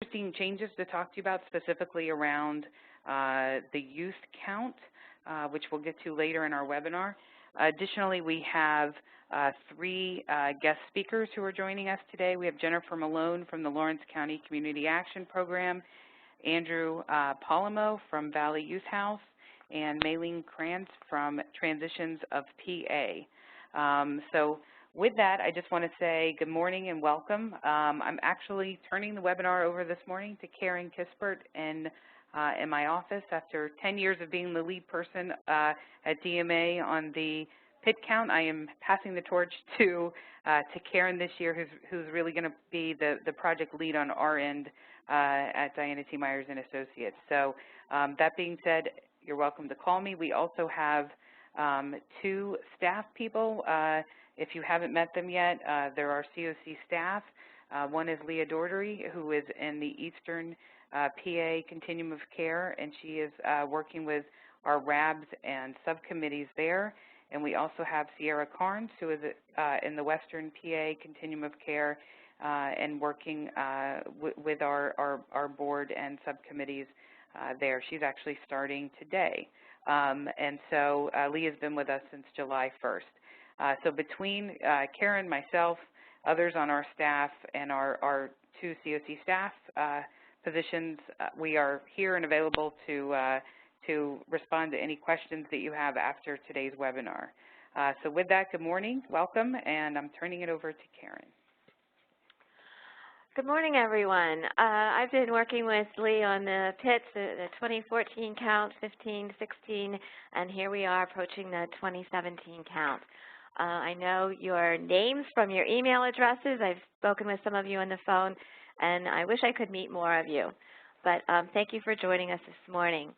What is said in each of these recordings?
interesting changes to talk to you about, specifically around the youth count, which we'll get to later in our webinar. Additionally, we have three guest speakers who are joining us today. We have Jennifer Malone from the Lawrence County Community Action Program, Andrew Polimo from Valley Youth House, and Maylene Krantz from Transitions of PA. So with that, I just want to say good morning and welcome. I'm actually turning the webinar over this morning to Karen Kispert in my office after 10 years of being the lead person at DMA on the PIT count. I am passing the torch to Karen this year, who's really going to be the project lead on our end at Diana T. Myers and Associates. So that being said, you're welcome to call me. We also have two staff people. If you haven't met them yet, they're our COC staff. One is Leah Daugherty, who is in the Eastern PA Continuum of Care, and she is working with our RABs and subcommittees there. And we also have Sierra Carnes, who is in the Western PA Continuum of Care and working with our board and subcommittees there. She's actually starting today. And so Leah's been with us since July 1st. So between Karen, myself, others on our staff, and our two COC staff positions, we are here and available to respond to any questions that you have after today's webinar. So with that, good morning, welcome, and I'm turning it over to Karen. Good morning, everyone. I've been working with Lee on the PITs, the 2014 count, 15, 16, and here we are approaching the 2017 count. I know your names from your email addresses. I've spoken with some of you on the phone, and I wish I could meet more of you. But thank you for joining us this morning.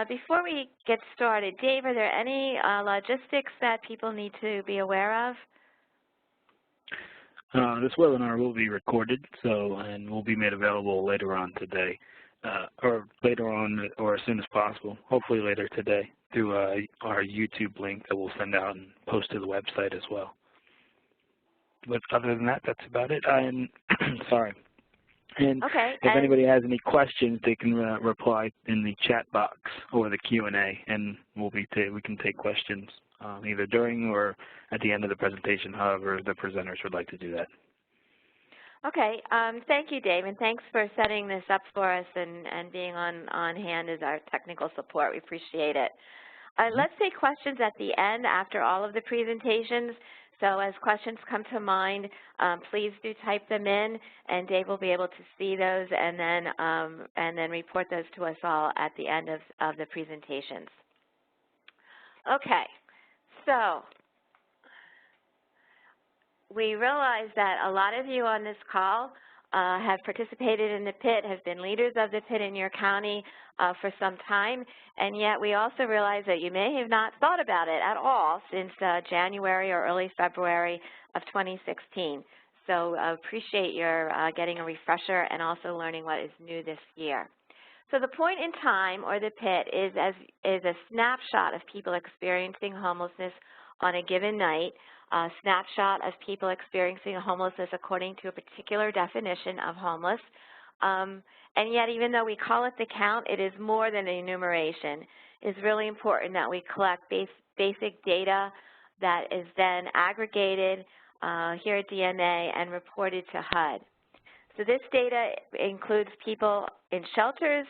Before we get started, Dave, are there any logistics that people need to be aware of? This webinar will be recorded, and will be made available later on today, or later on, or as soon as possible, hopefully later today, through our YouTube link that we'll send out and post to the website as well. But other than that, that's about it. I'm sorry. And okay, if anybody has any questions, they can reply in the chat box or the Q&A, and we can take questions either during or at the end of the presentation, however the presenters would like to do that. Okay, thank you, Dave, and thanks for setting this up for us and being on hand as our technical support. We appreciate it. Let's take questions at the end after all of the presentations. So as questions come to mind, please do type them in, and Dave will be able to see those and then report those to us all at the end of the presentations. Okay, so we realize that a lot of you on this call have participated in the PIT, have been leaders of the PIT in your county for some time, and yet we also realize that you may have not thought about it at all since January or early February of 2016. So appreciate your getting a refresher and also learning what is new this year. So the point in time, or the PIT, is a snapshot of people experiencing homelessness on a given night, a snapshot of people experiencing homelessness according to a particular definition of homeless. And yet, even though we call it the count, it is more than an enumeration. It's really important that we collect basic data that is then aggregated here at DMA and reported to HUD. So this data includes people in shelters,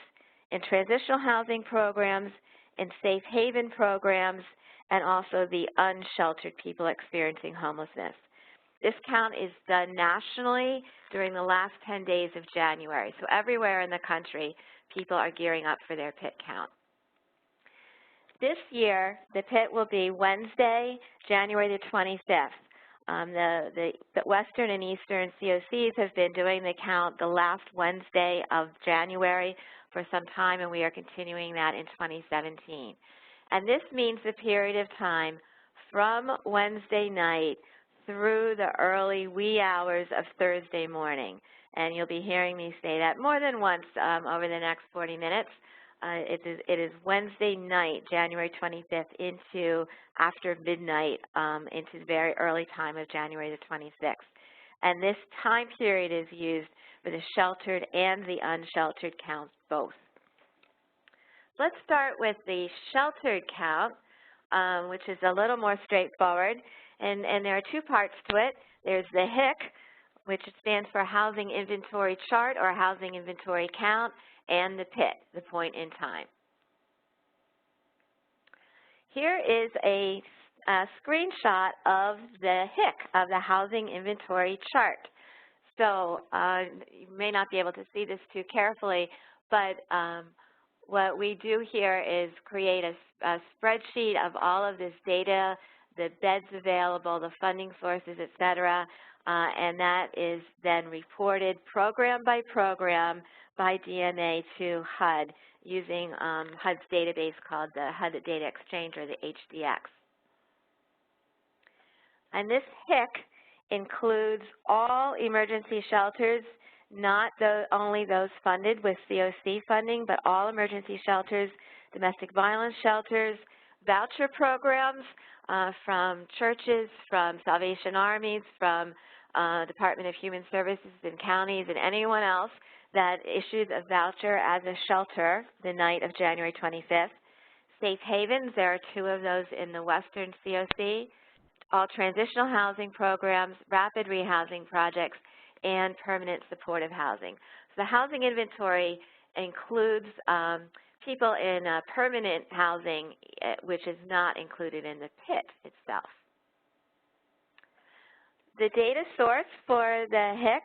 in transitional housing programs, in safe haven programs, and also the unsheltered people experiencing homelessness. This count is done nationally during the last 10 days of January. So everywhere in the country, people are gearing up for their PIT count. This year, the PIT will be Wednesday, January the 25th. The Western and Eastern COCs have been doing the count the last Wednesday of January for some time, and we are continuing that in 2017. And this means the period of time from Wednesday night through the early wee hours of Thursday morning. And you'll be hearing me say that more than once over the next 40 minutes. It is Wednesday night, January 25th, into after midnight, into the very early time of January the 26th. And this time period is used for the sheltered and the unsheltered counts both. Let's start with the sheltered count, which is a little more straightforward, and there are two parts to it. There's the HIC, which stands for Housing Inventory Chart or Housing Inventory Count, and the PIT, the point in time. Here is a screenshot of the HIC, of the Housing Inventory Chart. So you may not be able to see this too carefully, but what we do here is create a spreadsheet of all of this data, the beds available, the funding sources, et cetera, and that is then reported program by program by DMA to HUD using HUD's database called the HUD Data Exchange, or the HDX. And this HIC includes all emergency shelters, not only those funded with COC funding, but all emergency shelters, domestic violence shelters, voucher programs from churches, from Salvation Armies, from Department of Human Services and counties, and anyone else that issues a voucher as a shelter the night of January 25th. Safe havens, there are two of those in the Western COC. All transitional housing programs, rapid rehousing projects, and permanent supportive housing. So the housing inventory includes people in permanent housing, which is not included in the PIT itself. The data source for the HIC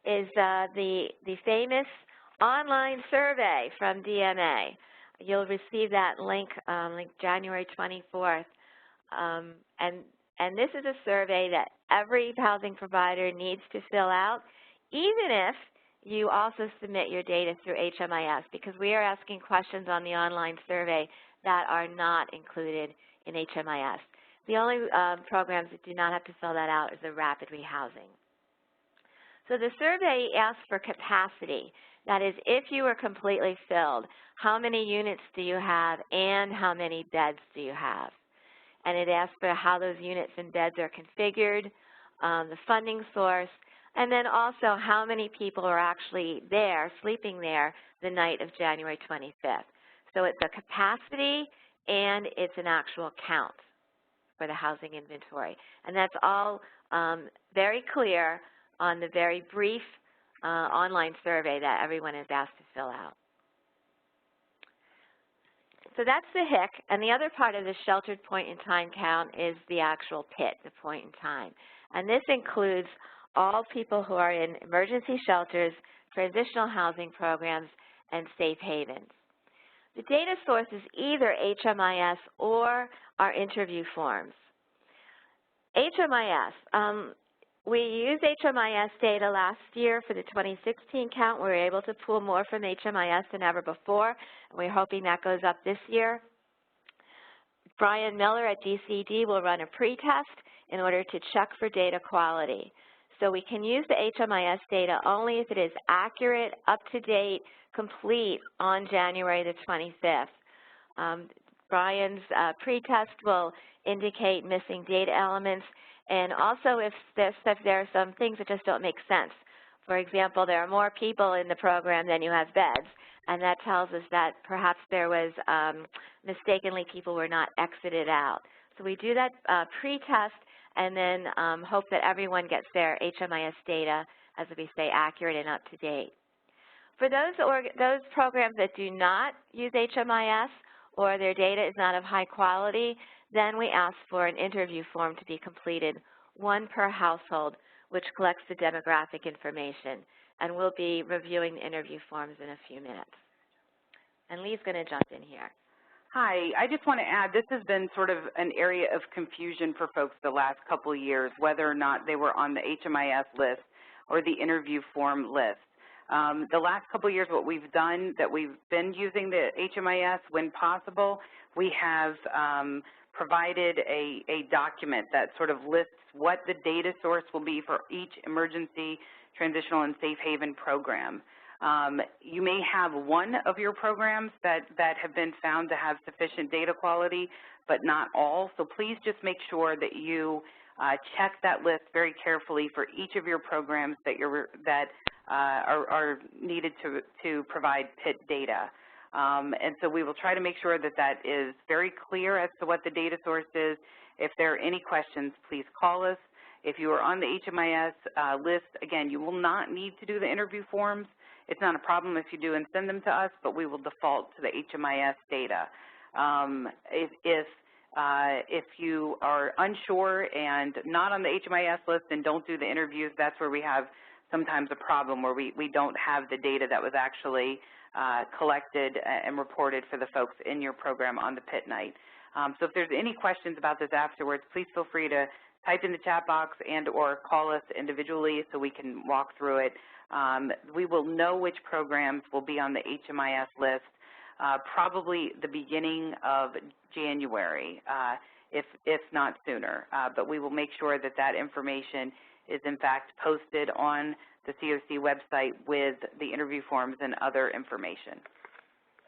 is the famous online survey from DMA. You'll receive that link like January 24th. And this is a survey that every housing provider needs to fill out, even if you also submit your data through HMIS, because we are asking questions on the online survey that are not included in HMIS. The only programs that do not have to fill that out is the rapid rehousing. So the survey asks for capacity. That is, if you are completely filled, how many units do you have and how many beds do you have? And it asks for how those units and beds are configured, the funding source, and then also how many people are actually there, sleeping there, the night of January 25th. So it's a capacity and it's an actual count for the housing inventory. And that's all very clear on the very brief online survey that everyone is asked to fill out. So that's the HIC, and the other part of the sheltered point-in-time count is the actual PIT, the point in time. And this includes all people who are in emergency shelters, transitional housing programs, and safe havens. The data source is either HMIS or our interview forms. HMIS, we used HMIS data last year for the 2016 count. We were able to pull more from HMIS than ever before, and we're hoping that goes up this year. Brian Miller at DCD will run a pre-test in order to check for data quality. So we can use the HMIS data only if it is accurate, up-to-date, complete on January the 25th. Brian's pre-test will indicate missing data elements, and also if there are some things that just don't make sense. For example, there are more people in the program than you have beds, and that tells us that perhaps there was mistakenly people were not exited out. So we do that pre-test and then hope that everyone gets their HMIS data, as we say, accurate and up to date. For those programs that do not use HMIS or their data is not of high quality, then we ask for an interview form to be completed, one per household, which collects the demographic information. And we'll be reviewing the interview forms in a few minutes. And Lee's going to jump in here. Hi, I just want to add, this has been sort of an area of confusion for folks the last couple of years, whether or not they were on the HMIS list or the interview form list. The last couple of years, what we've done, that we've been using the HMIS when possible, we have provided a document that sort of lists what the data source will be for each emergency, transitional, and safe haven program. You may have one of your programs that have been found to have sufficient data quality, but not all. So please just make sure that you check that list very carefully for each of your programs that are needed to provide PIT data. And so we will try to make sure that that is very clear as to what the data source is. If there are any questions, please call us. If you are on the HMIS list, again, you will not need to do the interview forms. It's not a problem if you do and send them to us, but we will default to the HMIS data. If you are unsure and not on the HMIS list and don't do the interviews, that's where we have sometimes a problem where we don't have the data that was actually collected and reported for the folks in your program on the PIT night. So if there's any questions about this afterwards, please feel free to type in the chat box and or call us individually so we can walk through it. We will know which programs will be on the HMIS list probably the beginning of January, if not sooner. But we will make sure that that information is in fact posted on the COC website with the interview forms and other information.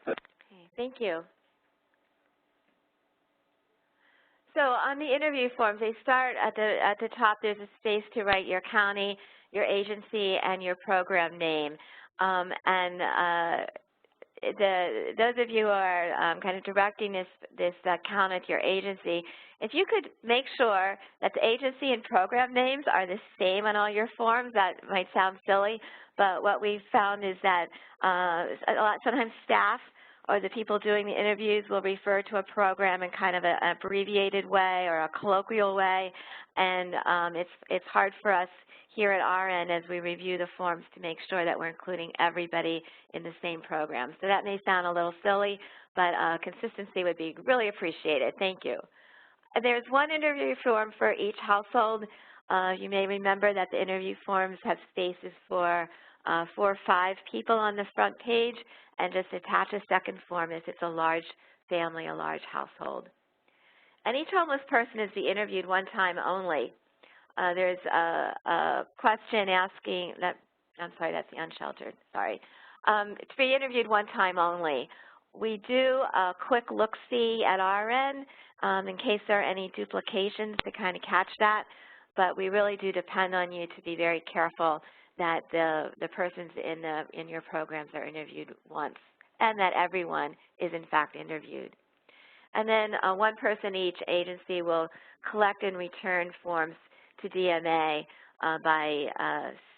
Okay, thank you. So on the interview forms, they start at the top. There's a space to write your county, your agency, and your program name. Those of you who are kind of directing this count at your agency, if you could make sure that the agency and program names are the same on all your forms, that might sound silly, but what we've found is that sometimes staff or the people doing the interviews will refer to a program in kind of an abbreviated way or a colloquial way, and it's hard for us here at our end as we review the forms to make sure that we're including everybody in the same program. So that may sound a little silly, but consistency would be really appreciated. Thank you. There's one interview form for each household. You may remember that the interview forms have spaces for 4 or 5 people on the front page, and just attach a second form if it's a large family, a large household. And each homeless person is to be interviewed one time only. There's a question asking that, I'm sorry, that's the unsheltered, sorry. To be interviewed one time only. We do a quick look-see at our end in case there are any duplications to kind of catch that, but we really do depend on you to be very careful that the persons in your programs are interviewed once, and that everyone is in fact interviewed. And then one person each agency will collect and return forms to DMA by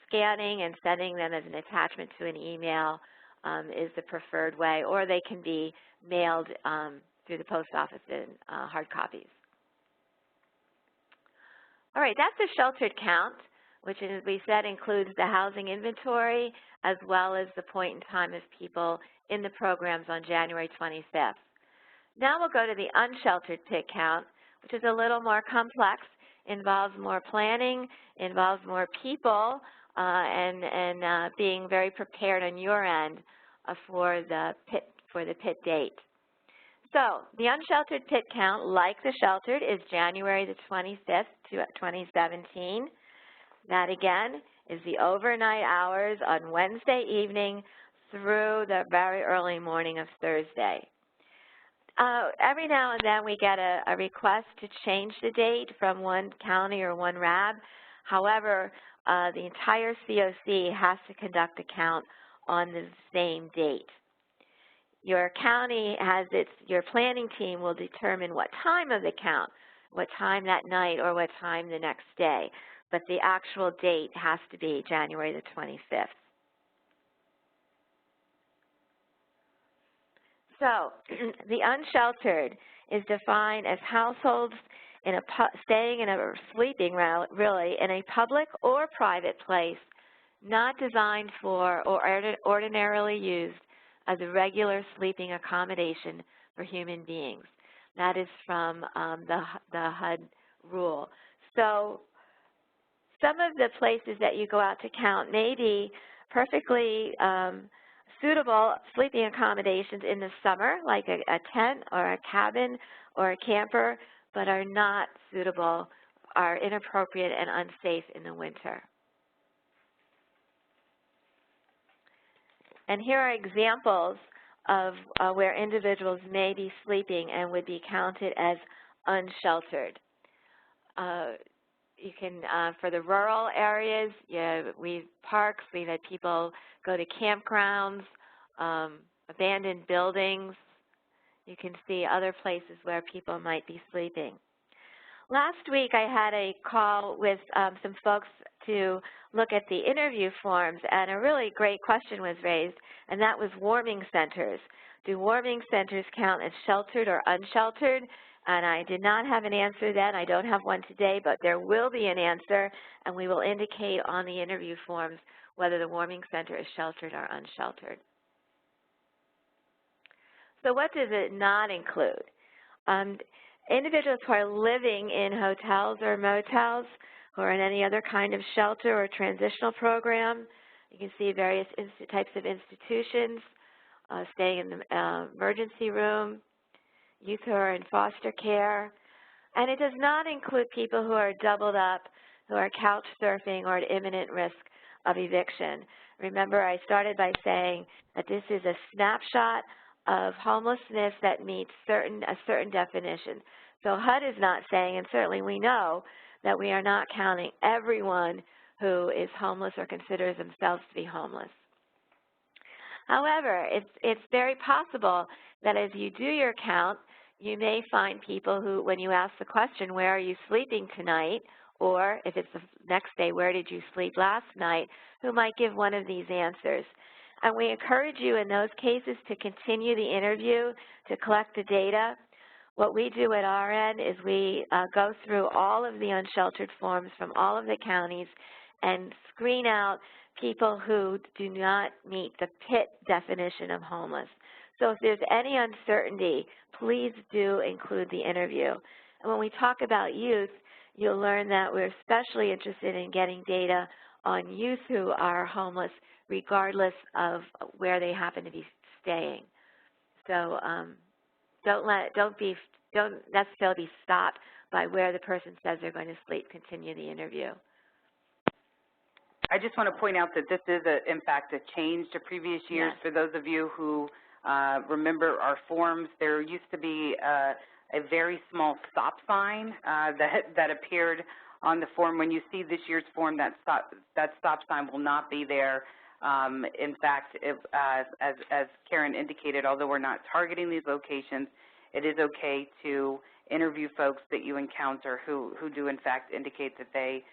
scanning and sending them as an attachment to an email is the preferred way, or they can be mailed through the post office in hard copies. All right, that's the sheltered count, which, as we said, includes the housing inventory as well as the point in time of people in the programs on January 25th. Now we'll go to the unsheltered PIT count, which is a little more complex, involves more planning, involves more people, and being very prepared on your end for the PIT date. So the unsheltered PIT count, like the sheltered, is January the 25th, 2017. That, again, is the overnight hours on Wednesday evening through the very early morning of Thursday. Every now and then we get a request to change the date from one county or one RAB. However, the entire COC has to conduct a count on the same date. Your county has your planning team will determine what time of the count, what time that night or what time the next day, but the actual date has to be January the 25th. So the unsheltered is defined as households staying or sleeping really in a public or private place not designed for or ordinarily used as a regular sleeping accommodation for human beings. That is from the HUD rule. So some of the places that you go out to count may be perfectly suitable sleeping accommodations in the summer, like a tent or a cabin or a camper, but are not suitable, are inappropriate and unsafe in the winter. And here are examples of where individuals may be sleeping and would be counted as unsheltered. you can, for the rural areas, we've parks, we've had people go to campgrounds, abandoned buildings. You can see other places where people might be sleeping. Last week I had a call with some folks to look at the interview forms, and a really great question was raised, and that was warming centers. Do warming centers count as sheltered or unsheltered? And I did not have an answer then. I don't have one today, but there will be an answer, and we will indicate on the interview forms whether the warming center is sheltered or unsheltered. So what does it not include? Individuals who are living in hotels or motels, who are in any other kind of shelter or transitional program. You can see various types of institutions, staying in the emergency room, youth who are in foster care. And it does not include people who are doubled up, who are couch surfing or at imminent risk of eviction. Remember, I started by saying that this is a snapshot of homelessness that meets a certain definition. So HUD is not saying, and certainly we know, that we are not counting everyone who is homeless or considers themselves to be homeless. However, it's very possible that as you do your count, you may find people who, when you ask the question, where are you sleeping tonight, or if it's the next day, where did you sleep last night, who might give one of these answers. And we encourage you in those cases to continue the interview, to collect the data. What we do at our end is we go through all of the unsheltered forms from all of the counties and screen out people who do not meet the PIT definition of homeless. So if there's any uncertainty, please do include the interview. And when we talk about youth, you'll learn that we're especially interested in getting data on youth who are homeless regardless of where they happen to be staying. So don't necessarily be stopped by where the person says they're going to sleep. Continue the interview. I just want to point out that this is, in fact, a change to previous years. Yes. For those of you who remember our forms, there used to be a very small stop sign that appeared on the form. When you see this year's form, that stop sign will not be there. In fact, as Karen indicated, although we're not targeting these locations, it is okay to interview folks that you encounter who do, in fact, indicate that they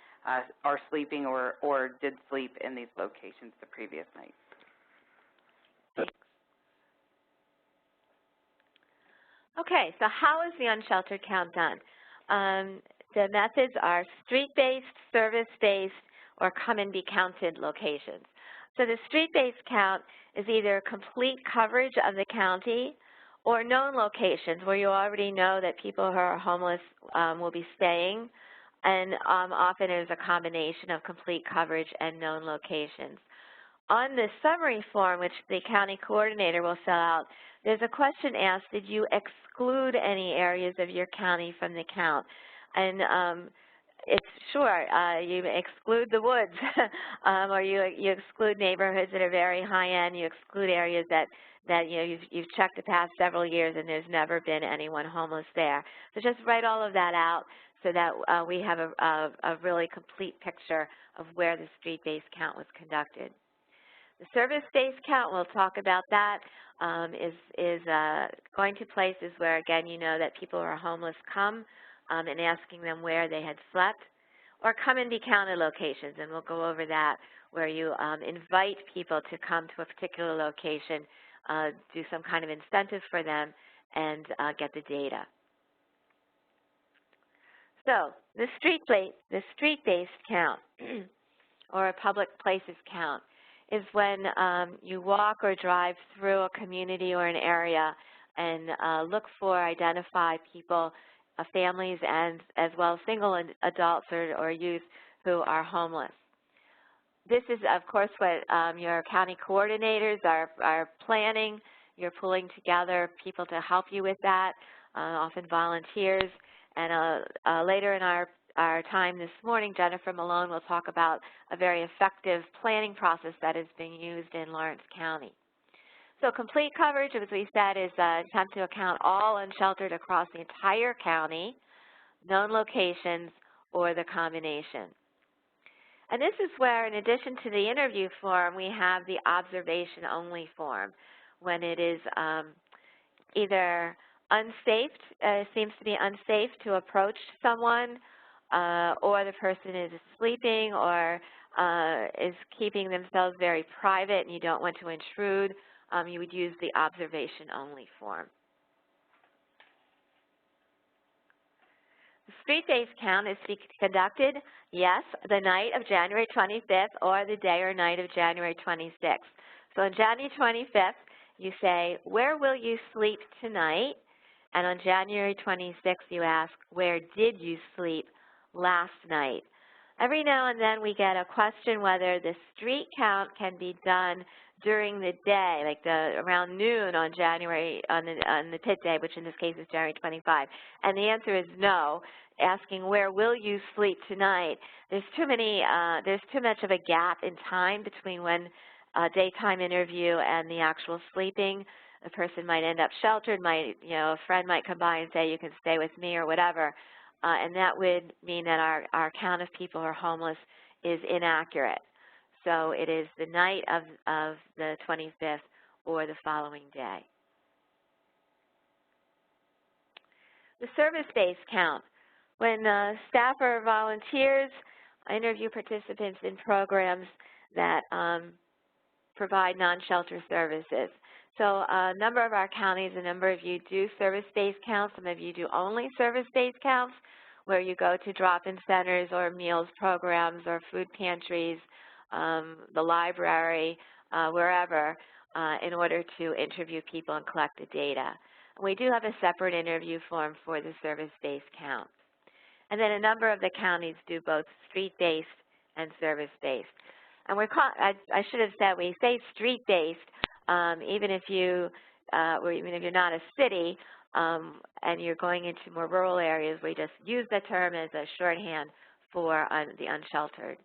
are sleeping or did sleep in these locations the previous night. Okay, so how is the unsheltered count done? The methods are street-based, service-based, or come-and-be-counted locations. So the street-based count is either complete coverage of the county or known locations where you already know that people who are homeless will be staying, and often there's a combination of complete coverage and known locations. On the summary form, which the county coordinator will fill out, there's a question asked, did you exclude any areas of your county from the count? And it's sure, you exclude the woods, or you exclude neighborhoods that are very high end, you exclude areas that you know, you've checked the past several years and there's never been anyone homeless there. So just write all of that out so that we have a really complete picture of where the street-based count was conducted. The service-based count, we'll talk about that, is going to places where, again, you know that people who are homeless come and asking them where they had slept, or come-and-be-counted locations, and we'll go over that, where you invite people to come to a particular location, do some kind of incentive for them, and get the data. So the street-based count, or a public places count, is when you walk or drive through a community or an area and look for, identify people, families, and as well as single adults or youth who are homeless. This is, of course, what your county coordinators are planning. You're pulling together people to help you with that, often volunteers. And later in our time this morning, Jennifer Malone will talk about a very effective planning process that is being used in Lawrence County. So complete coverage, as we said, is an attempt to account all unsheltered across the entire county, known locations, or the combination. And this is where, in addition to the interview form, we have the observation-only form, when it is either unsafe, seems to be unsafe to approach someone, or the person is sleeping or is keeping themselves very private and you don't want to intrude, you would use the observation-only form. The street-based count is to be conducted, yes, the night of January 25th or the day or night of January 26th. So on January 25th, you say, where will you sleep tonight? And on January 26th, you ask, where did you sleep last night? Every now and then we get a question whether the street count can be done during the day, like around noon on the pit day, which in this case is January 25. And the answer is no. Asking where will you sleep tonight? There's too much of a gap in time between when a daytime interview and the actual sleeping. A person might end up sheltered, a friend might come by and say, you can stay with me or whatever. And that would mean that our count of people who are homeless is inaccurate. So it is the night of the 25th or the following day. The service-based count. When staff or volunteers interview participants in programs that provide non-shelter services. So a number of our counties, a number of you do service-based counts. Some of you do only service-based counts, where you go to drop-in centers or meals programs or food pantries, the library, wherever, in order to interview people and collect the data. We do have a separate interview form for the service-based count. And then a number of the counties do both street-based and service-based. And I should have said, we say street-based, even if you're not a city and you're going into more rural areas, we just use the term as a shorthand for the unsheltered.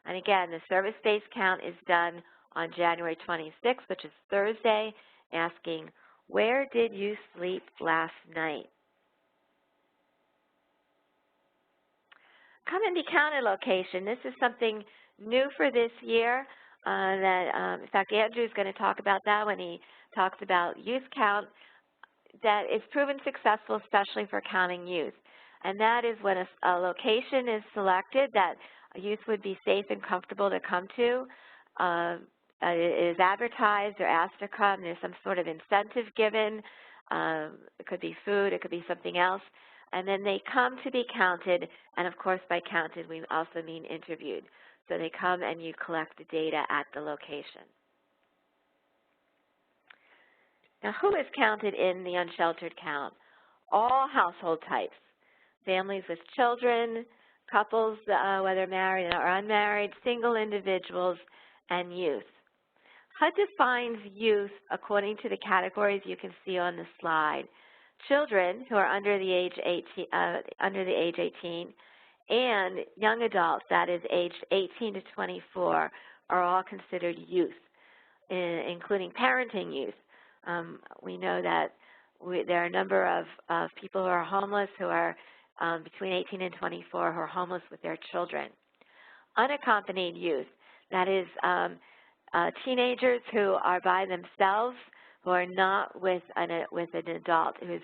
And again, the service-based count is done on January 26th, which is Thursday, asking, where did you sleep last night? Come and be counted location. This is something new for this year in fact, Andrew is going to talk about that when he talks about youth count, that is proven successful, especially for counting youth. And that is when a location is selected that youth would be safe and comfortable to come to. It is advertised or asked to come. There's some sort of incentive given. It could be food. It could be something else. And then they come to be counted, and of course by counted we also mean interviewed. So they come and you collect the data at the location. Now, who is counted in the unsheltered count? All household types, families with children, couples, whether married or unmarried, single individuals, and youth. HUD defines youth according to the categories you can see on the slide. Children who are under the age 18, and young adults, that is aged 18 to 24, are all considered youth, including parenting youth. We know that there are a number of people who are homeless who are between 18 and 24 who are homeless with their children. Unaccompanied youth, that is teenagers who are by themselves, who are not with an adult who is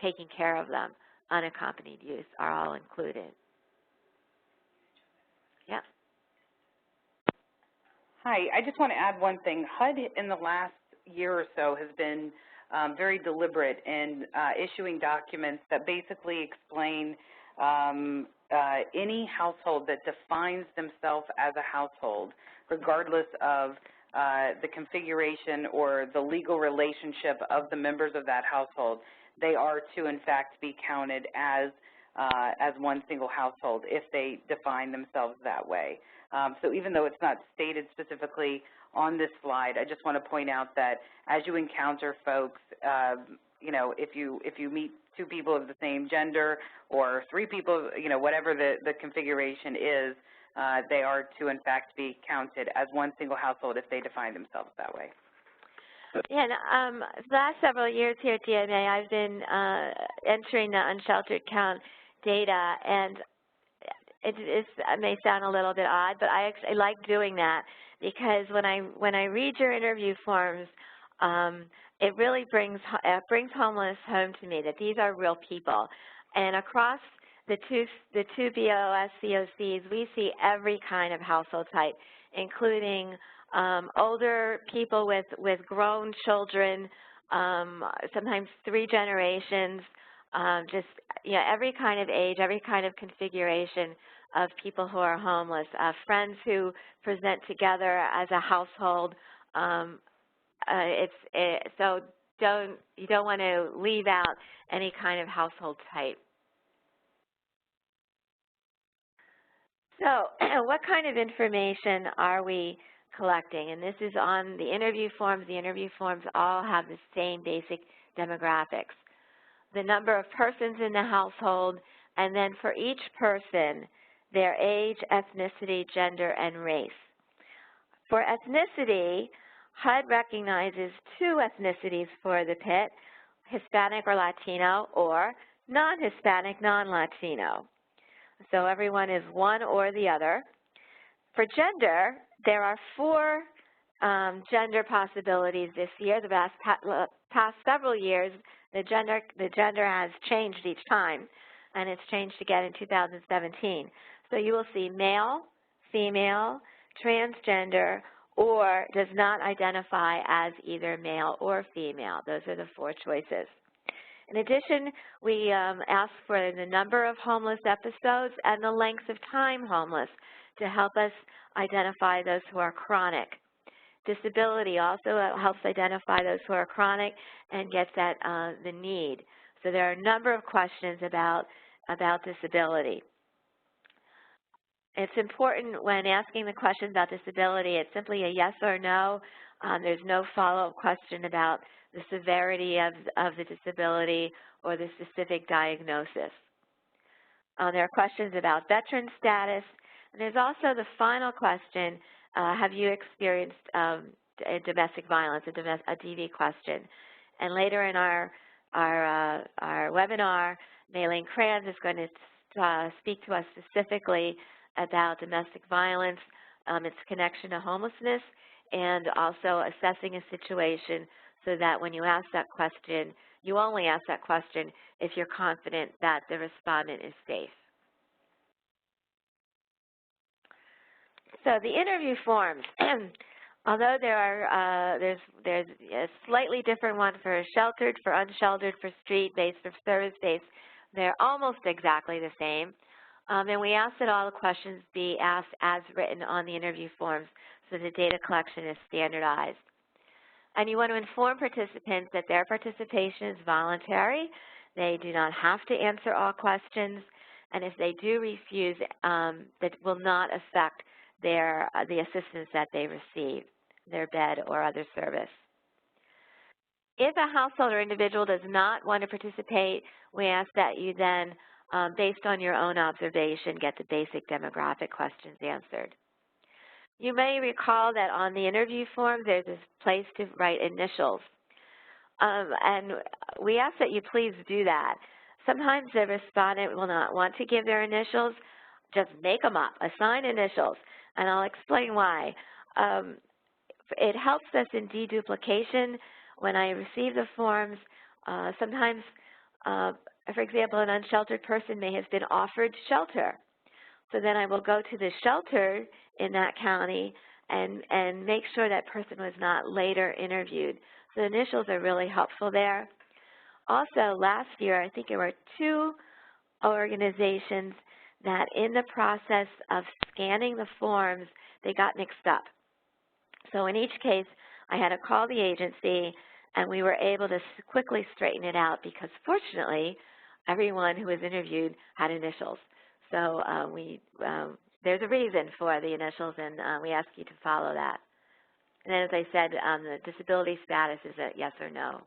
taking care of them. Unaccompanied youth are all included. Yeah. Hi, I just want to add one thing. HUD in the last year or so has been very deliberate in issuing documents that basically explain any household that defines themselves as a household, regardless of the configuration or the legal relationship of the members of that household, they are to in fact be counted as one single household if they define themselves that way. So even though it's not stated specifically on this slide, I just want to point out that as you encounter folks, you know, if you meet two people of the same gender or three people, you know, whatever the configuration is, they are to in fact be counted as one single household if they define themselves that way. Yeah, and, the last several years here at DMA, I've been entering the Unsheltered Count data, and it may sound a little bit odd, but I actually like doing that because when I read your interview forms, it really brings homeless home to me that these are real people, and across the two BOS COCs, we see every kind of household type, including older people with grown children, sometimes 3 generations, just every kind of age, every kind of configuration of people who are homeless, friends who present together as a household. So you don't want to leave out any kind of household type. So what kind of information are we collecting? And this is on the interview forms. The interview forms all have the same basic demographics. The number of persons in the household, and then for each person, their age, ethnicity, gender, and race. For ethnicity, HUD recognizes 2 ethnicities for the PIT, Hispanic or Latino, or non-Hispanic, non-Latino. So everyone is one or the other. For gender, there are 4 gender possibilities this year. The past several years, the gender has changed each time, and it's changed again in 2017. So you will see male, female, transgender, or does not identify as either male or female. Those are the 4 choices. In addition, we ask for the number of homeless episodes and the length of time homeless to help us identify those who are chronic. Disability also helps identify those who are chronic and gets at the need. So there are a number of questions about disability. It's important when asking the question about disability, it's simply a yes or no. There's no follow-up question about the severity of the disability or the specific diagnosis. There are questions about veteran status, and there's also the final question, have you experienced domestic violence, a DV question. And later in our webinar, Maylene Kranz is going to speak to us specifically about domestic violence, its connection to homelessness, and also assessing a situation so that when you ask that question, you only ask that question if you're confident that the respondent is safe. So the interview forms, although there's a slightly different one for sheltered, for unsheltered, for street-based, for service-based, they're almost exactly the same. And we ask that all the questions be asked as written on the interview forms so the data collection is standardized. And you want to inform participants that their participation is voluntary. They do not have to answer all questions, and if they do refuse, that will not affect the assistance that they receive, their bed or other service. If a household or individual does not want to participate, we ask that you then, based on your own observation, get the basic demographic questions answered. You may recall that on the interview form, there's this place to write initials. And we ask that you please do that. Sometimes the respondent will not want to give their initials. Just make them up, assign initials, and I'll explain why. It helps us in deduplication. When I receive the forms, sometimes, for example, an unsheltered person may have been offered shelter. So then I will go to the shelter in that county and make sure that person was not later interviewed. So initials are really helpful there. Also, last year, I think there were 2 organizations that in the process of scanning the forms, they got mixed up. So in each case, I had to call the agency, and we were able to quickly straighten it out because fortunately, everyone who was interviewed had initials. So there's a reason for the initials, and we ask you to follow that. And then, as I said, the disability status is a yes or no.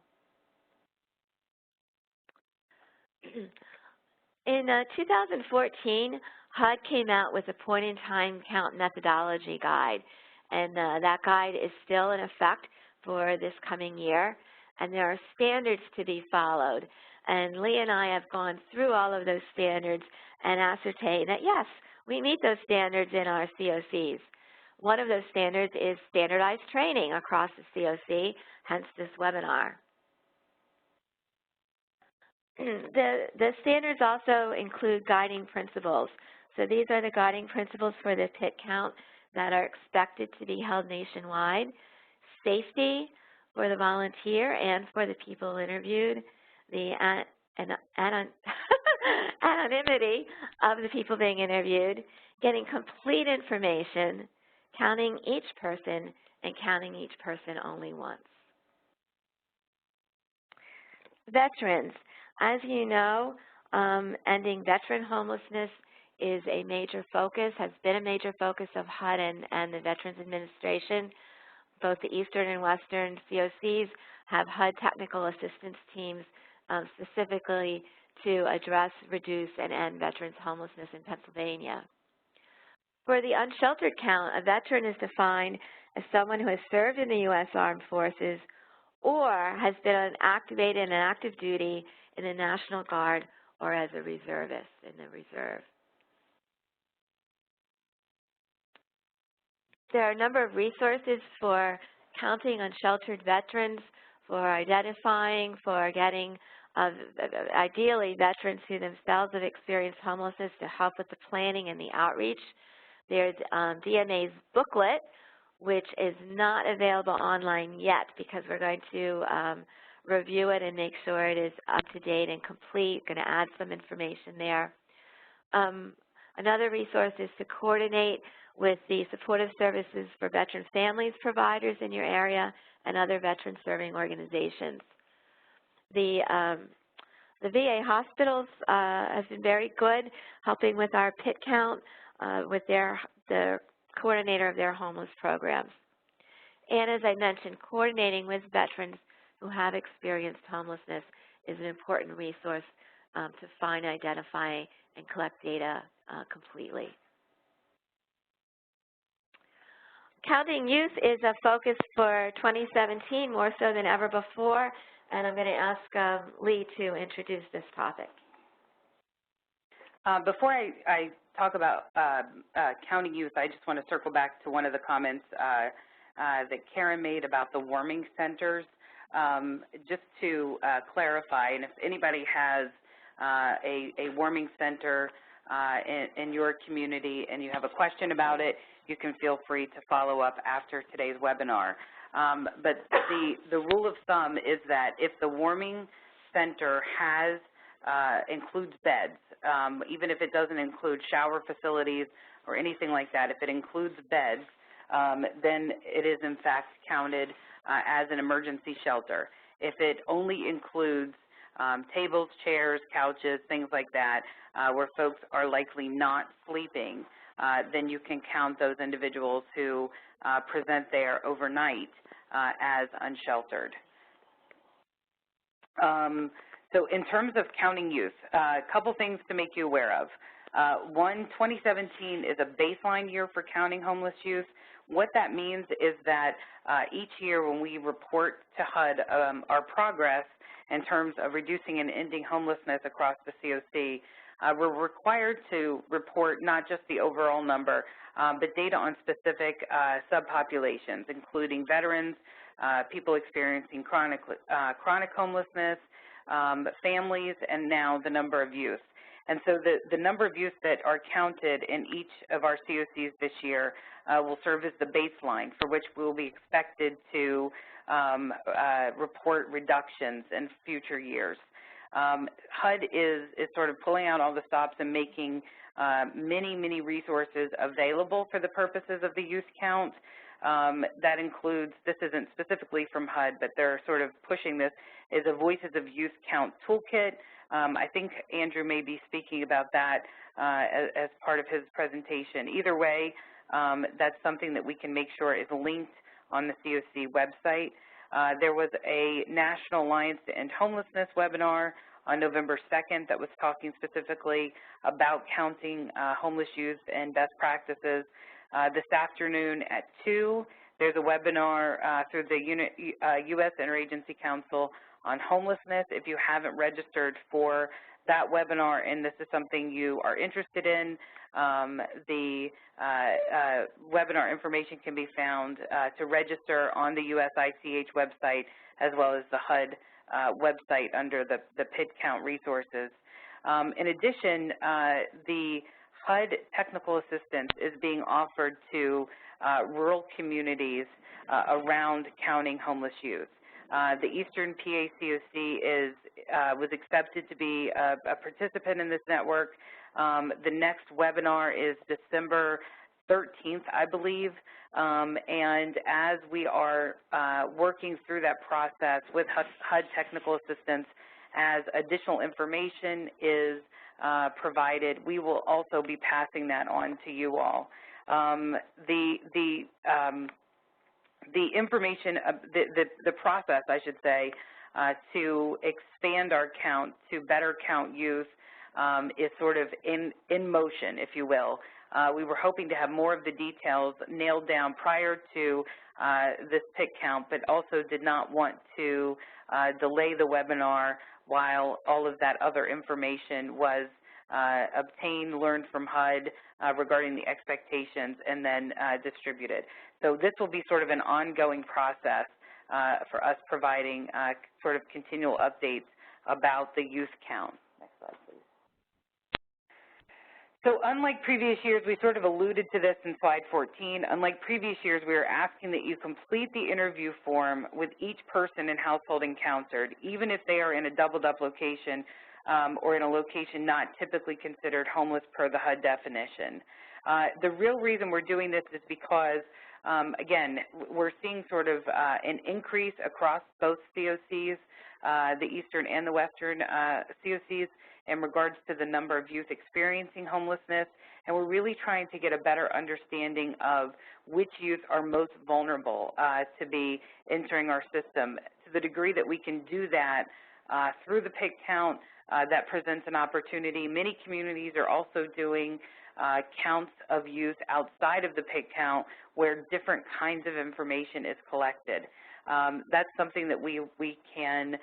In 2014, HUD came out with a point-in-time count methodology guide, and that guide is still in effect for this coming year, and there are standards to be followed. And Lee and I have gone through all of those standards and ascertained that, yes, we meet those standards in our COCs. One of those standards is standardized training across the COC, hence this webinar. The standards also include guiding principles. So these are the guiding principles for the PIT count that are expected to be held nationwide. Safety for the volunteer and for the people interviewed. The anonymity of the people being interviewed. Getting complete information. Counting each person, and counting each person only once. Veterans. As you know, ending veteran homelessness is a major focus, has been a major focus of HUD and the Veterans Administration. Both the Eastern and Western COCs have HUD technical assistance teams specifically to address, reduce, and end veterans homelessness in Pennsylvania. For the unsheltered count, a veteran is defined as someone who has served in the U.S. Armed Forces or has been activated in active duty in the National Guard or as a reservist in the reserve. There are a number of resources for counting unsheltered veterans, for identifying, for getting, ideally, veterans who themselves have experienced homelessness to help with the planning and the outreach. There's DMA's booklet, which is not available online yet because we're going to review it and make sure it is up to date and complete. Going to add some information there. Another resource is to coordinate with the supportive services for veteran families providers in your area and other veteran serving organizations. The VA hospitals have been very good helping with our PIT count with the coordinator of their homeless programs. And as I mentioned, coordinating with veterans who have experienced homelessness is an important resource to find, identify, and collect data completely. Counting youth is a focus for 2017 more so than ever before, and I'm going to ask Lee to introduce this topic. Before I talk about counting youth, I just want to circle back to one of the comments that Karen made about the warming centers. Just to clarify, and if anybody has a warming center in your community and you have a question about it, you can feel free to follow up after today's webinar. But the rule of thumb is that if the warming center has includes beds, even if it doesn't include shower facilities or anything like that, if it includes beds, then it is in fact counted as an emergency shelter. If it only includes tables, chairs, couches, things like that, where folks are likely not sleeping, then you can count those individuals who present there overnight as unsheltered. So in terms of counting youth, a couple things to make you aware of. One, 2017 is a baseline year for counting homeless youth. What that means is that each year when we report to HUD our progress in terms of reducing and ending homelessness across the COC, we're required to report not just the overall number, but data on specific subpopulations, including veterans, people experiencing chronic homelessness, families, and now the number of youth. And so the number of youth that are counted in each of our COCs this year will serve as the baseline for which we will be expected to report reductions in future years. HUD is sort of pulling out all the stops and making many resources available for the purposes of the youth count. That includes, this isn't specifically from HUD, but they're sort of pushing this, is a Voices of Youth Count toolkit. I think Andrew may be speaking about that as part of his presentation. Either way, that's something that we can make sure is linked on the COC website. There was a National Alliance to End Homelessness webinar on November 2nd that was talking specifically about counting homeless youth and best practices. This afternoon at 2, There's a webinar through the U.S. Interagency Council on Homelessness. If you haven't registered for that webinar and this is something you are interested in, the webinar information can be found to register on the USICH website as well as the HUD website under the PID count resources. In addition, the HUD technical assistance is being offered to rural communities around counting homeless youth. The Eastern PA COC was accepted to be a participant in this network. The next webinar is December 13th, I believe, and as we are working through that process with HUD technical assistance, as additional information is provided, we will also be passing that on to you all. The information, the process, I should say, to expand our count to better count youth is sort of in motion, if you will. We were hoping to have more of the details nailed down prior to this PIC count, but also did not want to delay the webinar while all of that other information was obtained, learned from HUD regarding the expectations, and then distributed. So this will be sort of an ongoing process for us providing sort of continual updates about the youth count. Next slide, please. So unlike previous years, we sort of alluded to this in slide 14. Unlike previous years, we are asking that you complete the interview form with each person and household encountered, even if they are in a doubled-up location or in a location not typically considered homeless per the HUD definition. The real reason we're doing this is because, again, we're seeing sort of an increase across both COCs, the Eastern and the Western COCs, in regards to the number of youth experiencing homelessness, and we're really trying to get a better understanding of which youth are most vulnerable to be entering our system. To the degree that we can do that through the PIC count, that presents an opportunity. Many communities are also doing counts of youth outside of the PIC count where different kinds of information is collected. That's something that we can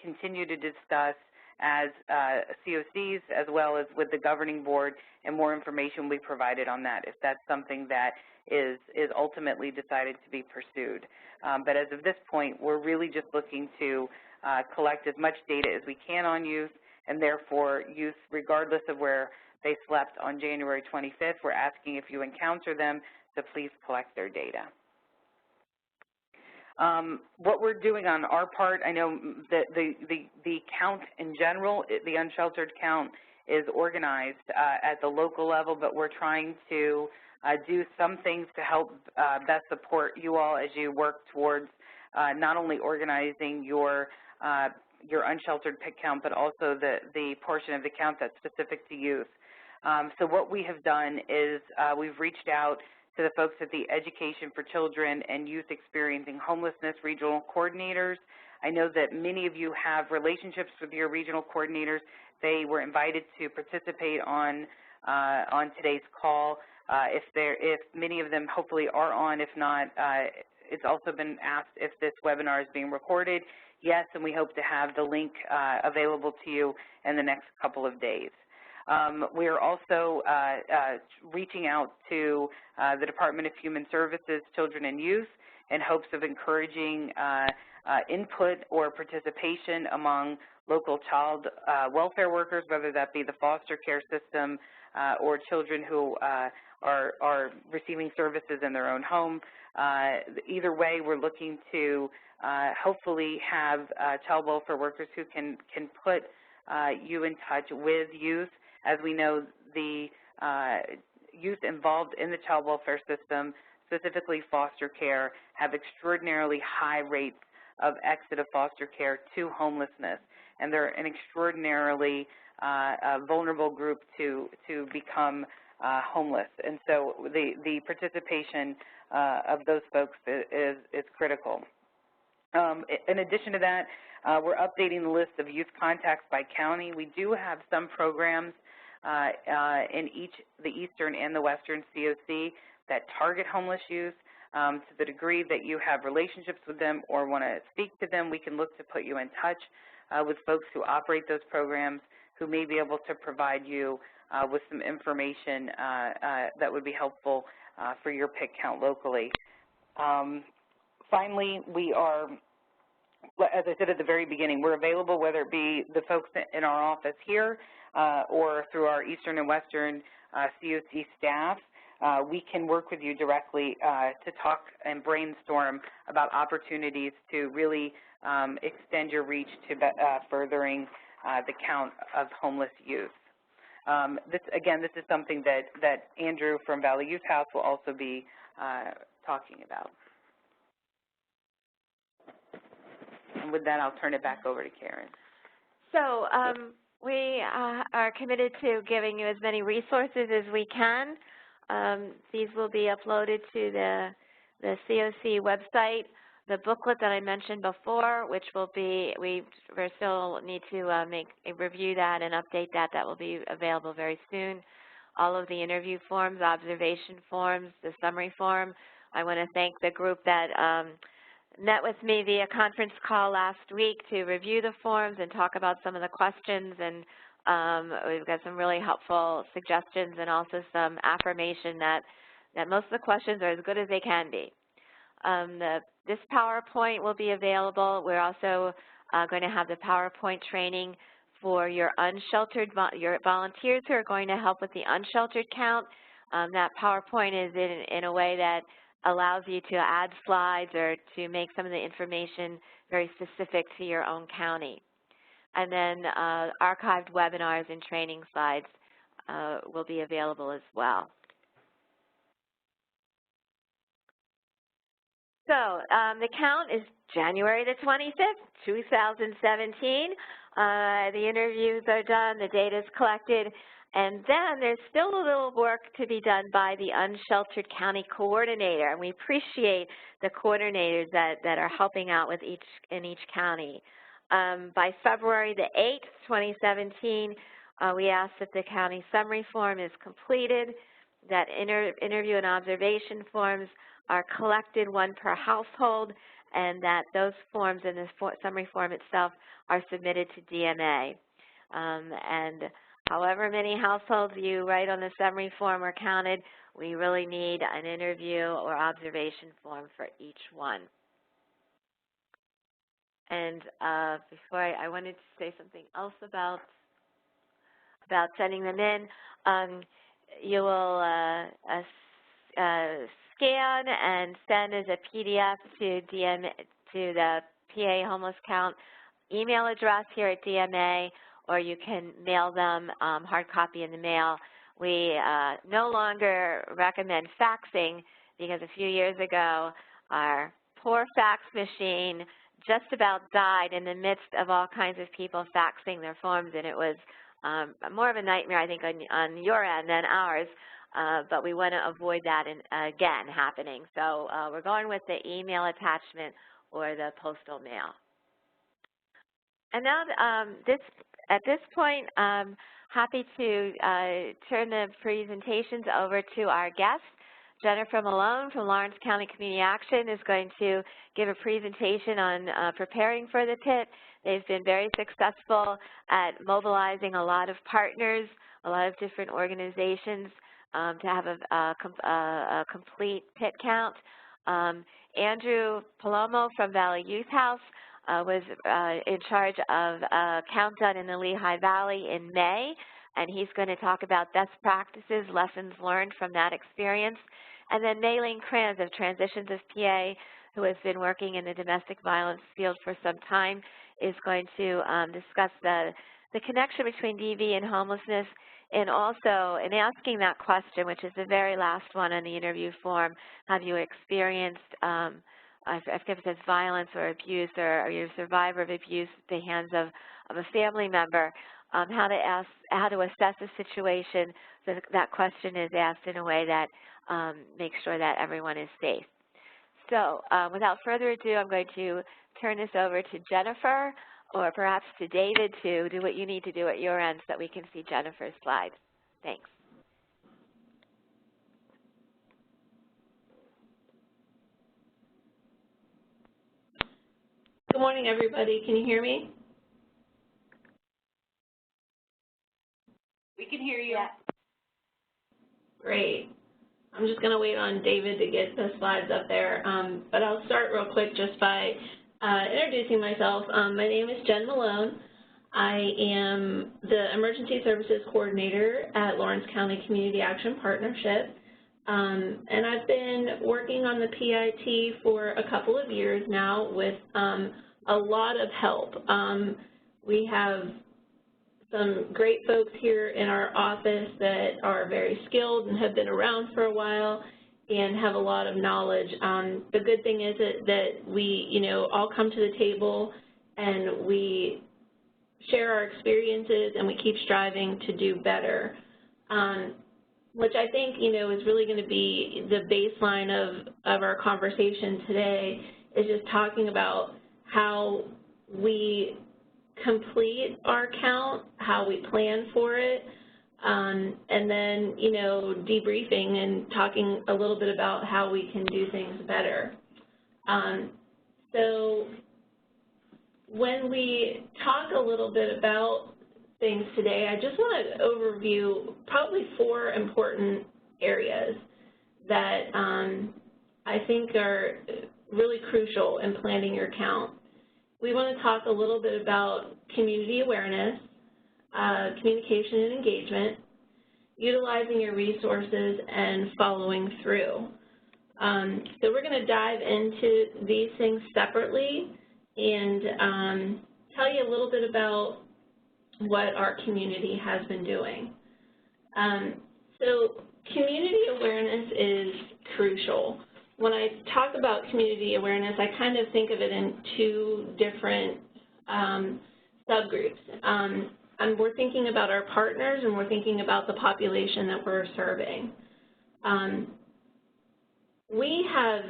continue to discuss as COCs, as well as with the governing board, and more information will be provided on that if that's something that is ultimately decided to be pursued. But as of this point, we're really just looking to collect as much data as we can on youth, and therefore youth, regardless of where they slept on January 25th, we're asking if you encounter them to please collect their data. What we're doing on our part, I know that the count in general, the unsheltered count, is organized at the local level, but we're trying to do some things to help best support you all as you work towards not only organizing your unsheltered PIC count, but also the portion of the count that's specific to youth. So what we have done is we've reached out to the folks at the Education for Children and Youth Experiencing Homelessness regional coordinators. I know that many of you have relationships with your regional coordinators. They were invited to participate on today's call. If many of them hopefully are on, if not, it's also been asked if this webinar is being recorded. Yes, and we hope to have the link available to you in the next couple of days. We are also reaching out to the Department of Human Services, Children and Youth in hopes of encouraging input or participation among local child welfare workers, whether that be the foster care system or children who are receiving services in their own home. Either way, we're looking to hopefully have child welfare workers who can put you in touch with youth. As we know, the youth involved in the child welfare system, specifically foster care, have extraordinarily high rates of exit of foster care to homelessness, and they're an extraordinarily vulnerable group to become homeless. And so the participation of those folks is critical. In addition to that, we're updating the list of youth contacts by county. We do have some programs in the Eastern and the Western COC that target homeless youth. To the degree that you have relationships with them or want to speak to them, we can look to put you in touch with folks who operate those programs who may be able to provide you with some information that would be helpful for your PIT count locally. Finally, we are, as I said at the very beginning, we're available, whether it be the folks in our office here or through our Eastern and Western COC staff. We can work with you directly to talk and brainstorm about opportunities to really extend your reach to furthering the count of homeless youth. Again, this is something that Andrew from Valley Youth House will also be talking about. And with that, I'll turn it back over to Karen. So we are committed to giving you as many resources as we can. These will be uploaded to the COC website. The booklet that I mentioned before, which will be, we still need to review that and update that. That will be available very soon. All of the interview forms, observation forms, the summary form. I want to thank the group that met with me via conference call last week to review the forms and talk about some of the questions, and we've got some really helpful suggestions and also some affirmation that most of the questions are as good as they can be. This PowerPoint will be available. We're also going to have the PowerPoint training for your unsheltered, your volunteers who are going to help with the unsheltered count. That PowerPoint is in a way that allows you to add slides or to make some of the information very specific to your own county. And then archived webinars and training slides will be available as well. So the count is January the 25th, 2017. The interviews are done, the data is collected, and then there's still a little work to be done by the Unsheltered County Coordinator, and we appreciate the coordinators that are helping out with in each county. By February the 8th, 2017, we ask that the county summary form is completed, that interview and observation forms are collected, one per household, and that those forms in the summary form itself are submitted to DMA. And however many households you write on the summary form are counted, we really need an interview or observation form for each one. And before I wanted to say something else about sending them in. You will scan and send as a PDF to the PA Homeless Count email address here at DMA, or you can mail them hard copy in the mail. We no longer recommend faxing because a few years ago our poor fax machine just about died in the midst of all kinds of people faxing their forms, and it was more of a nightmare, I think, on your end than ours. But we want to avoid that again happening. So we're going with the email attachment or the postal mail. And now at this point, I'm happy to turn the presentations over to our guest. Jennifer Malone from Lawrence County Community Action is going to give a presentation on preparing for the PIT. They've been very successful at mobilizing a lot of partners, a lot of different organizations to have a complete PIT count. Andrew Palomo from Valley Youth House was in charge of a count done in the Lehigh Valley in May, and he's going to talk about best practices, lessons learned from that experience. And then Maylene Kranz of Transitions of PA, who has been working in the domestic violence field for some time, is going to discuss the connection between DV and homelessness, and also in asking that question, which is the very last one on the interview form, have you experienced if it's violence or abuse, or are you a survivor of abuse at the hands of a family member, how to assess the situation, so that question is asked in a way that makes sure that everyone is safe. So without further ado, I'm going to turn this over to Jennifer, or perhaps to David, to do what you need to do at your end so that we can see Jennifer's slides. Thanks. Good morning, everybody. Can you hear me? We can hear you. Yeah. Great. I'm just going to wait on David to get the slides up there, but I'll start real quick just by introducing myself. My name is Jen Malone. I am the Emergency Services Coordinator at Lawrence County Community Action Partnership, and I've been working on the PIT for a couple of years now with a lot of help. We have some great folks here in our office that are very skilled and have been around for a while and have a lot of knowledge. The good thing is that we, all come to the table and we share our experiences and we keep striving to do better, which I think, is really going to be the baseline of our conversation today, is just talking about how we complete our count, how we plan for it, and then, debriefing and talking a little bit about how we can do things better. So when we talk a little bit about things today, I just want to overview probably 4 important areas that I think are really crucial in planning your count. We want to talk a little bit about community awareness, communication and engagement, utilizing your resources, and following through. So we're going to dive into these things separately and tell you a little bit about what our community has been doing. So community awareness is crucial. When I talk about community awareness, I kind of think of it in 2 different subgroups. And we're thinking about our partners and we're thinking about the population that we're serving. We have,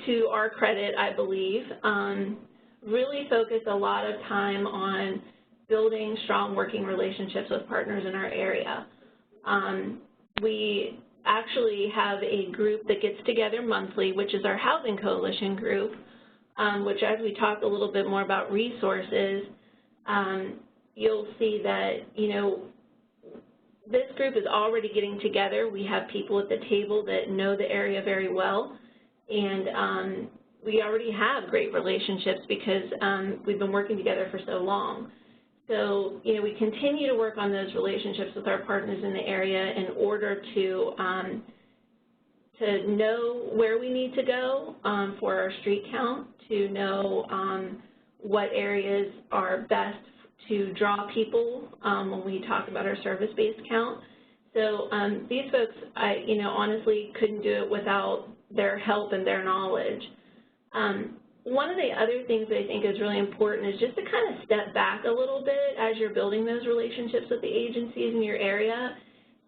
to our credit, I believe, really focused a lot of time on building strong working relationships with partners in our area. We actually have a group that gets together monthly, which is our Housing Coalition group, which, as we talk a little bit more about resources, you'll see that, this group is already getting together. We have people at the table that know the area very well, and we already have great relationships because we've been working together for so long. So, we continue to work on those relationships with our partners in the area in order to know where we need to go for our street count, to know what areas are best to draw people when we talk about our service-based count. So these folks, I honestly couldn't do it without their help and their knowledge. One of the other things that I think is really important is just to kind of step back a little bit as you're building those relationships with the agencies in your area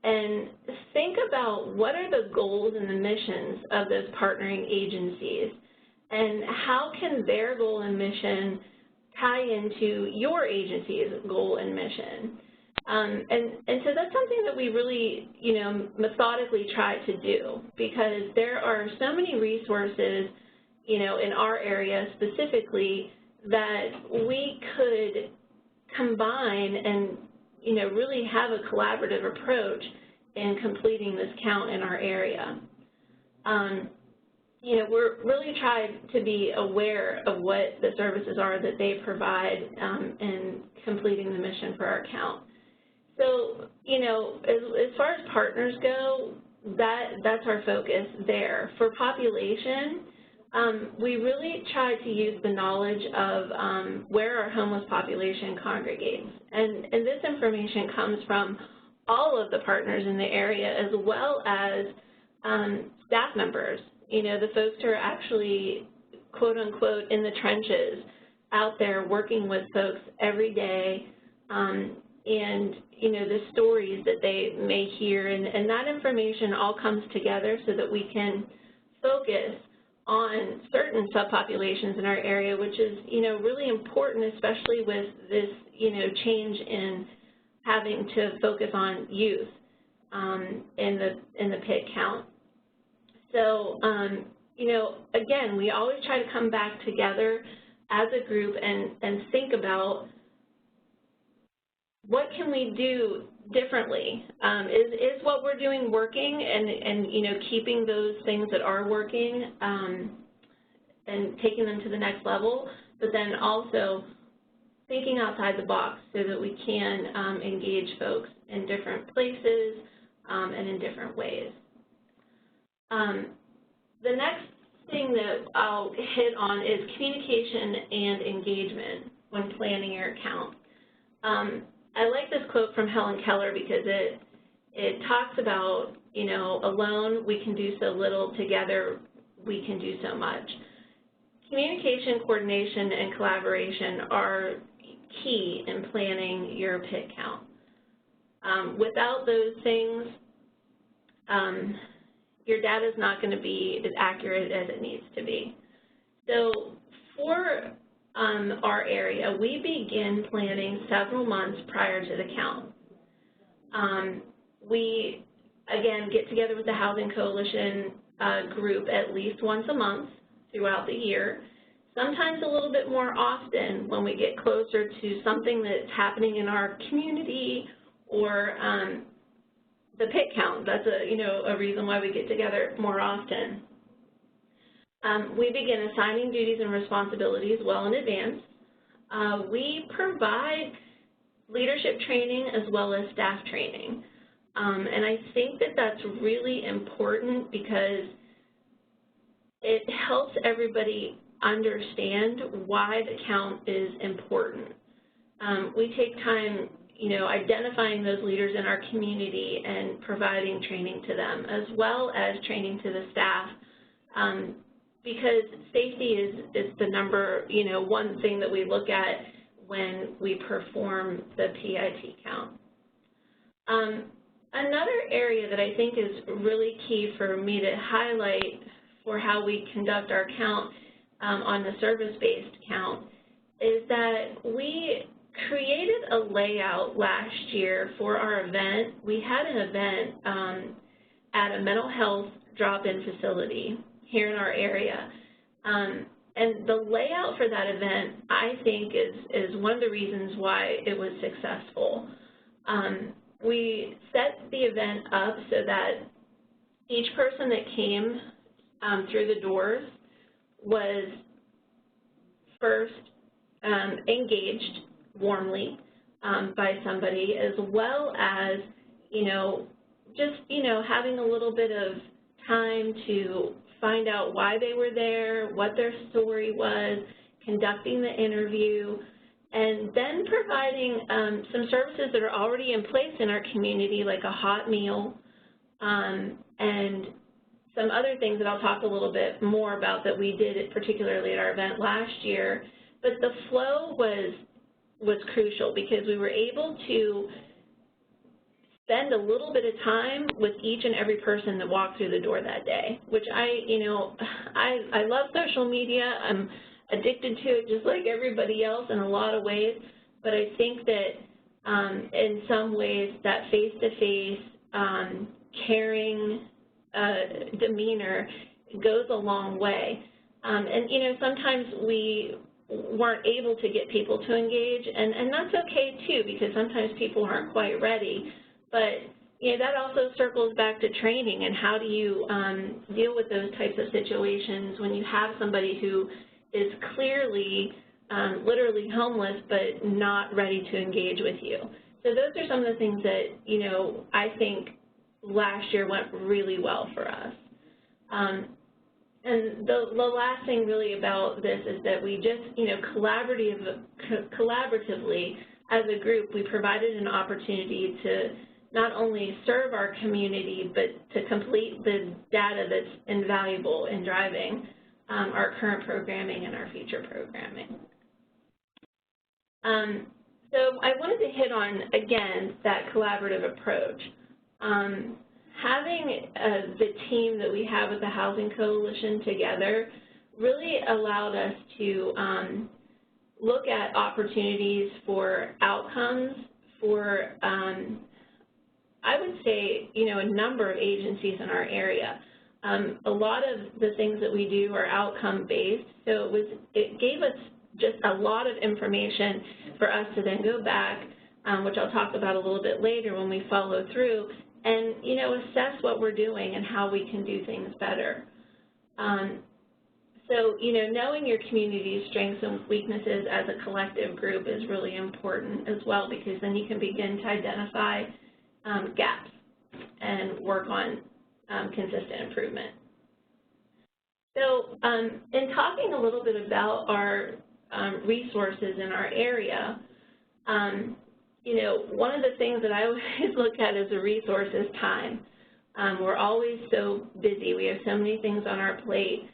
and think about what are the goals and the missions of those partnering agencies and how can their goal and mission tie into your agency's goal and mission. And so that's something that we really, methodically try to do because there are so many resources in our area specifically that we could combine and, really have a collaborative approach in completing this count in our area. We're really trying to be aware of what the services are that they provide in completing the mission for our count. So, as far as partners go, that's our focus there. For population, we really try to use the knowledge of where our homeless population congregates. And this information comes from all of the partners in the area as well as staff members, the folks who are actually, quote unquote, in the trenches out there working with folks every day and, the stories that they may hear. And that information all comes together so that we can focus on certain subpopulations in our area, which is, really important, especially with this, change in having to focus on youth in the PIT count. So, again, we always try to come back together as a group and think about what can we do differently. Is what we're doing working, and you know, keeping those things that are working and taking them to the next level, but then also thinking outside the box so that we can engage folks in different places and in different ways. The next thing that I'll hit on is communication and engagement when planning your account. I like this quote from Helen Keller because it talks about, you know, alone we can do so little, together we can do so much. Communication, coordination, and collaboration are key in planning your PIT count. Without those things, your data is not going to be as accurate as it needs to be. So for our area, we begin planning several months prior to the count. We, again, get together with the Housing Coalition group at least once a month throughout the year, sometimes a little bit more often when we get closer to something that's happening in our community or the PIT count. That's a reason why we get together more often. We begin assigning duties and responsibilities well in advance. We provide leadership training as well as staff training. And I think that that's really important because it helps everybody understand why the count is important. We take time, you know, identifying those leaders in our community and providing training to them, as well as training to the staff, because safety is the number, you know, one thing that we look at when we perform the PIT count. Another area that I think is really key for me to highlight for how we conduct our count on the service-based count is that we created a layout last year for our event. We had an event at a mental health drop-in facility here in our area. And the layout for that event, I think, is one of the reasons why it was successful. We set the event up so that each person that came through the doors was first engaged warmly by somebody, as well as, you know, just, you know, having a little bit of time to find out why they were there, what their story was, conducting the interview, and then providing some services that are already in place in our community, like a hot meal, and some other things that I'll talk a little bit more about that we did, particularly at our event last year. But the flow was crucial because we were able to spend a little bit of time with each and every person that walked through the door that day, which I love social media. I'm addicted to it just like everybody else in a lot of ways, but I think that in some ways that face-to-face caring demeanor goes a long way. And, you know, sometimes we weren't able to get people to engage, and that's okay too, because sometimes people aren't quite ready. But, you know, that also circles back to training and how do you deal with those types of situations when you have somebody who is clearly literally homeless but not ready to engage with you. So those are some of the things that, you know, I think last year went really well for us. And the last thing really about this is that we just, you know, collaboratively as a group, we provided an opportunity to not only serve our community, but to complete the data that's invaluable in driving our current programming and our future programming. So I wanted to hit on, again, that collaborative approach. Having the team that we have at the Housing Coalition together really allowed us to look at opportunities for outcomes for, I would say, you know, a number of agencies in our area. A lot of the things that we do are outcome-based, so it gave us just a lot of information for us to then go back, which I'll talk about a little bit later when we follow through, and, you know, assess what we're doing and how we can do things better. So, you know, knowing your community's strengths and weaknesses as a collective group is really important as well, because then you can begin to identify gaps and work on consistent improvement. So in talking a little bit about our resources in our area, you know, one of the things that I always look at as a resource is time. We're always so busy. We have so many things on our plate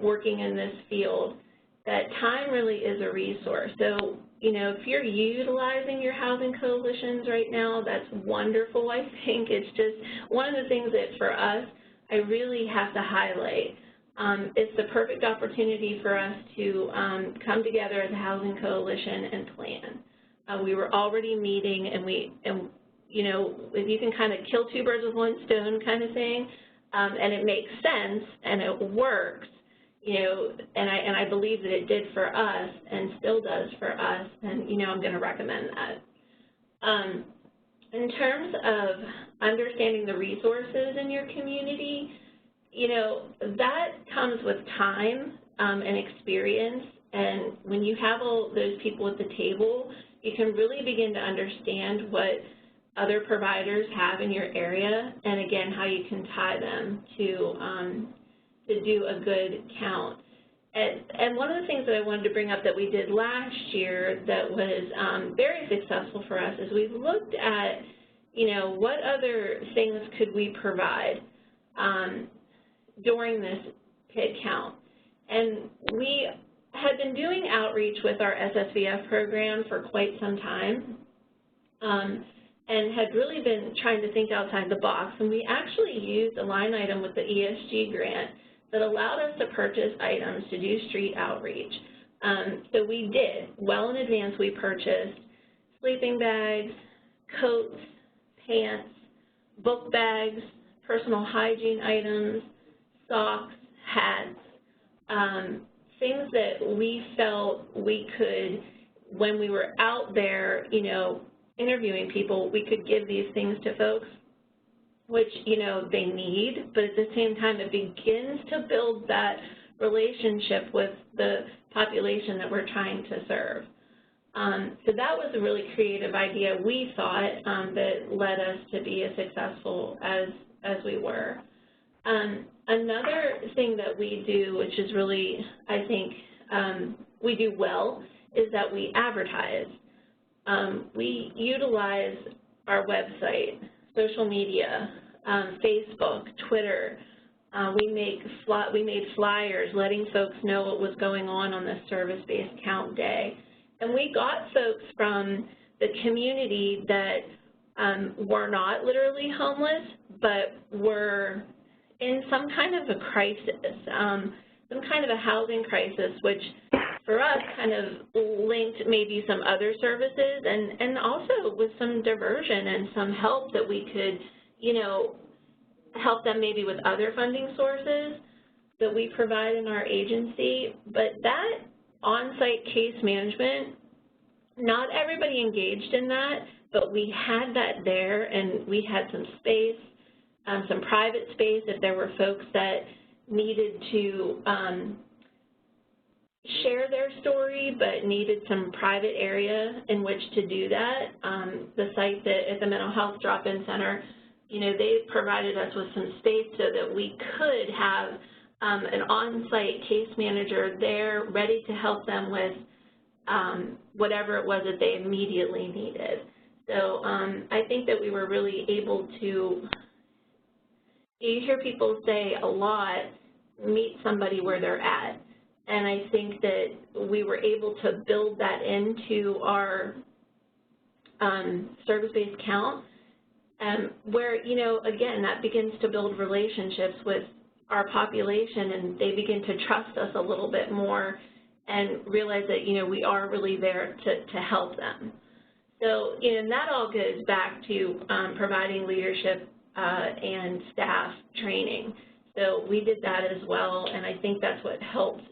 working in this field that time really is a resource. So, you know, if you're utilizing your housing coalitions right now, that's wonderful, I think. It's just one of the things that for us, I really have to highlight. It's the perfect opportunity for us to come together as a housing coalition and plan. We were already meeting, and you know, if you can kind of kill two birds with one stone kind of thing, and it makes sense and it works, you know, and I believe that it did for us and still does for us, and, you know, I'm going to recommend that. In terms of understanding the resources in your community, you know, that comes with time and experience, and when you have all those people at the table, you can really begin to understand what other providers have in your area, and again, how you can tie them to do a good count. And one of the things that I wanted to bring up that we did last year that was very successful for us is we looked at, you know, what other things could we provide during this PID count. And we had been doing outreach with our SSVF program for quite some time, and had really been trying to think outside the box. And we actually used a line item with the ESG grant that allowed us to purchase items to do street outreach. So we did. Well in advance, we purchased sleeping bags, coats, pants, book bags, personal hygiene items, socks, hats, things that we felt we could, when we were out there, you know, interviewing people, we could give these things to folks, which, you know, they need, but at the same time, it begins to build that relationship with the population that we're trying to serve. So that was a really creative idea, we thought, that led us to be as successful as we were. Another thing that we do, which is really, I think, we do well, is that we advertise. We utilize our website, social media, Facebook, Twitter. We made flyers letting folks know what was going on this service-based count day. And we got folks from the community that were not literally homeless, but were in some kind of a crisis, some kind of a housing crisis, which for us kind of linked maybe some other services, and also with some diversion and some help that we could, you know, help them maybe with other funding sources that we provide in our agency. But that on-site case management, not everybody engaged in that, but we had that there, and we had some space, some private space if there were folks that needed to share their story but needed some private area in which to do that. The site that at the Mental Health Drop-In Center, you know, they provided us with some space so that we could have an on-site case manager there ready to help them with whatever it was that they immediately needed. So I think that we were really able to, you hear people say a lot, meet somebody where they're at. And I think that we were able to build that into our service-based count, where, you know, again, that begins to build relationships with our population, and they begin to trust us a little bit more and realize that, you know, we are really there to help them. So, you know, and that all goes back to providing leadership and staff training. So we did that as well, and I think that's what helped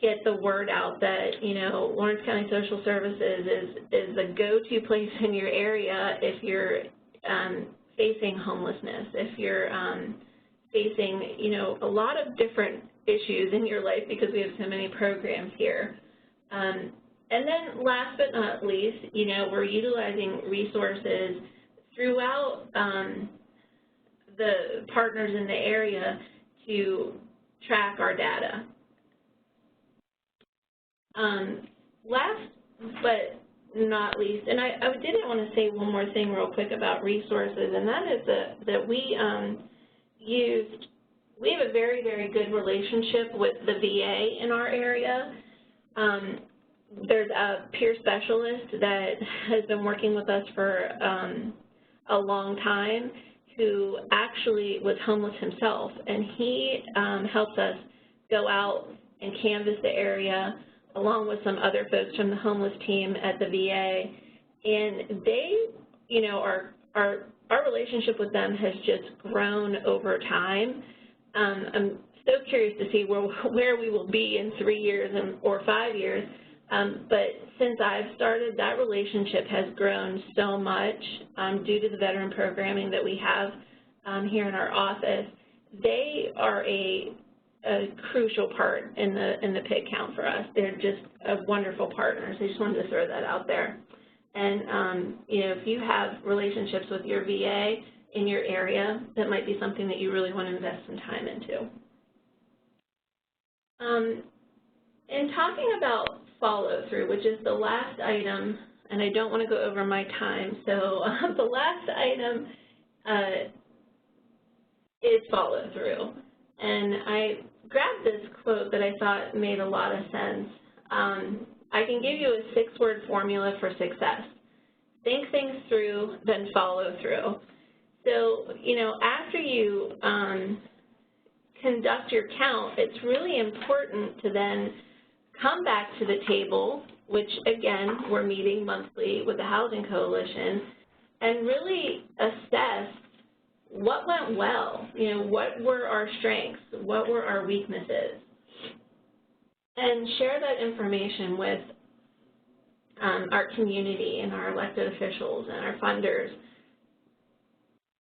get the word out that, you know, Lawrence County Social Services is the go-to place in your area if you're facing homelessness, if you're facing, you know, a lot of different issues in your life because we have so many programs here. And then last but not least, you know, we're utilizing resources throughout the partners in the area to track our data. Last but not least, and I did want to say one more thing real quick about resources, and that is that we have a very, very good relationship with the VA in our area. There's a peer specialist that has been working with us for a long time who actually was homeless himself, and he helps us go out and canvass the area along with some other folks from the homeless team at the VA, and they, you know, our relationship with them has just grown over time. I'm so curious to see where we will be in 3 years or 5 years, but since I've started, that relationship has grown so much due to the veteran programming that we have here in our office. They are a crucial part in the PIT count for us. They're just wonderful partners. I just wanted to throw that out there. And, you know, if you have relationships with your VA in your area, that might be something that you really want to invest some time into. In talking about follow-through, which is the last item, and I don't want to go over my time, so the last item is follow-through. And I grabbed this quote that I thought made a lot of sense. I can give you a 6-word formula for success. Think things through, then follow through. So, you know, after you conduct your count, it's really important to then come back to the table, which, again, we're meeting monthly with the Housing Coalition, and really assess what went well, you know, what were our strengths, what were our weaknesses, and share that information with our community and our elected officials and our funders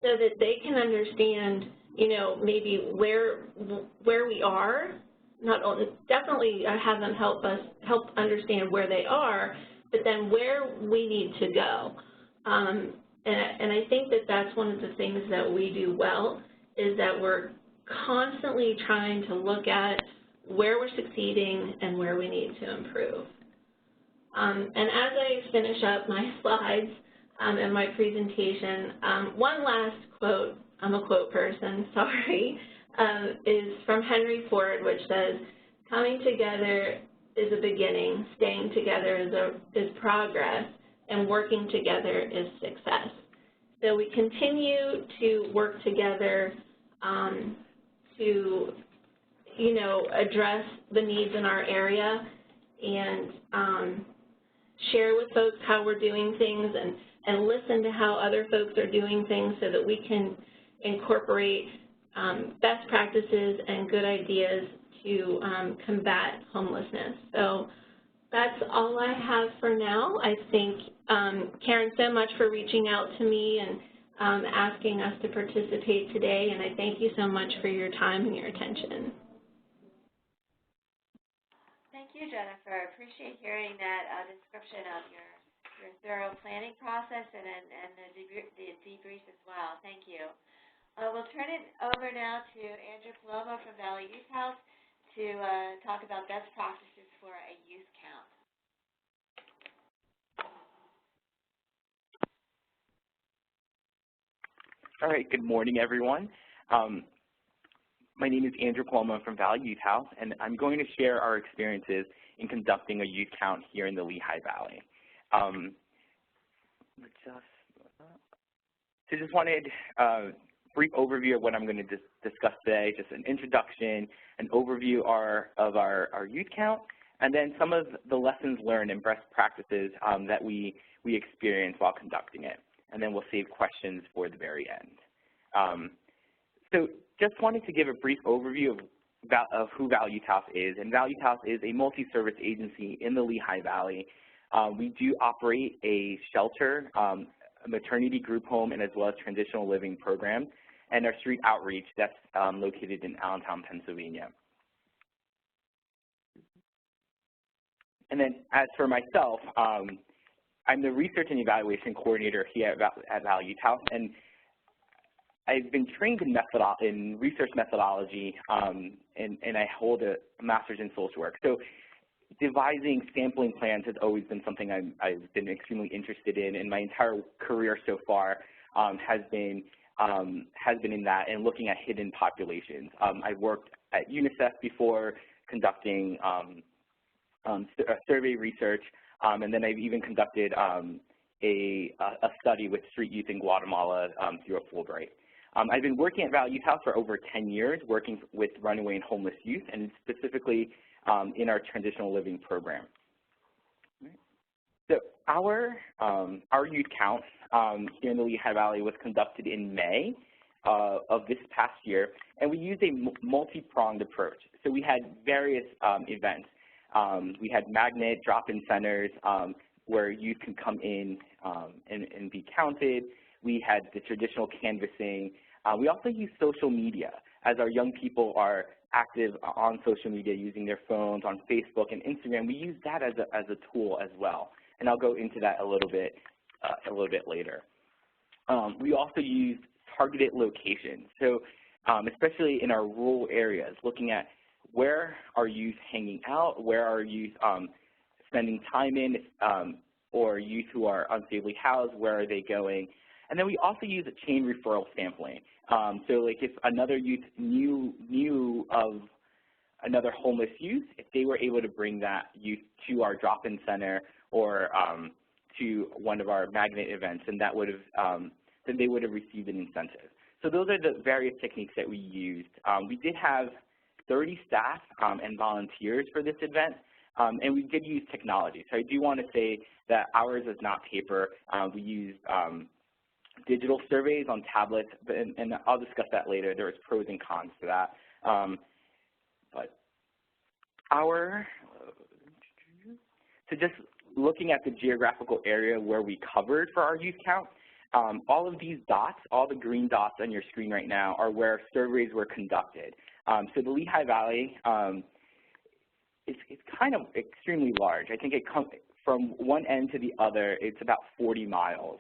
so that they can understand, you know, maybe where we are, not only, definitely have them help understand where they are, but then where we need to go. And I think that that's one of the things that we do well, is that we're constantly trying to look at where we're succeeding and where we need to improve. And as I finish up my slides and my presentation, one last quote, I'm a quote person, sorry, is from Henry Ford, which says, "Coming together is a beginning, staying together is progress, and working together is success." So we continue to work together to, you know, address the needs in our area and share with folks how we're doing things and listen to how other folks are doing things so that we can incorporate best practices and good ideas to combat homelessness. So that's all I have for now. I thank Karen so much for reaching out to me and asking us to participate today, and I thank you so much for your time and your attention. Thank you, Jennifer. I appreciate hearing that description of your thorough planning process and the debrief as well. Thank you. We'll turn it over now to Andrew Palomo from Valley Youth House to talk about best practices for a youth count. All right, good morning, everyone. My name is Andrew Palomo from Valley Youth House, and I'm going to share our experiences in conducting a youth count here in the Lehigh Valley. So just wanted a brief overview of what I'm going to discuss today, just an introduction, an overview of our youth count, and then some of the lessons learned and best practices that we experience while conducting it. And then we'll save questions for the very end. So just wanted to give a brief overview of of who Value House is. And Value House is a multi-service agency in the Lehigh Valley. We do operate a shelter, a maternity group home, and as well as transitional living program, and our street outreach that's located in Allentown, Pennsylvania. And then as for myself, I'm the research and evaluation coordinator here at Value House, and I've been trained in research methodology, and I hold a master's in social work. So devising sampling plans has always been something I've been extremely interested in, and my entire career so far has been in that and looking at hidden populations. I've worked at UNICEF before conducting survey research, and then I've even conducted a study with street youth in Guatemala through a Fulbright. I've been working at Value House for over 10 years, working with runaway and homeless youth, and specifically in our transitional living program. So our youth count here in the Lehigh Valley was conducted in May of this past year, and we used a multi-pronged approach. So we had various events. We had magnet drop-in centers where youth can come in and be counted. We had the traditional canvassing. We also use social media, as our young people are active on social media using their phones, on Facebook and Instagram. We use that as a tool as well, and I'll go into that a little bit later. We also used targeted locations, so especially in our rural areas, looking at where are youth hanging out, where are youth spending time in, or youth who are unstably housed, where are they going? And then we also use a chain referral sampling. So like if another youth knew of another homeless youth, if they were able to bring that youth to our drop-in center or to one of our magnet events, and that would have, then they would have received an incentive. So those are the various techniques that we used. We did have 30 staff and volunteers for this event, and we did use technology. So I do want to say that ours is not paper. We used digital surveys on tablets, and I'll discuss that later. There's pros and cons to that. But so just looking at the geographical area where we covered for our youth count, all of these dots, all the green dots on your screen right now are where surveys were conducted. So the Lehigh Valley, it's kind of extremely large. I think it comes from one end to the other, it's about 40 miles.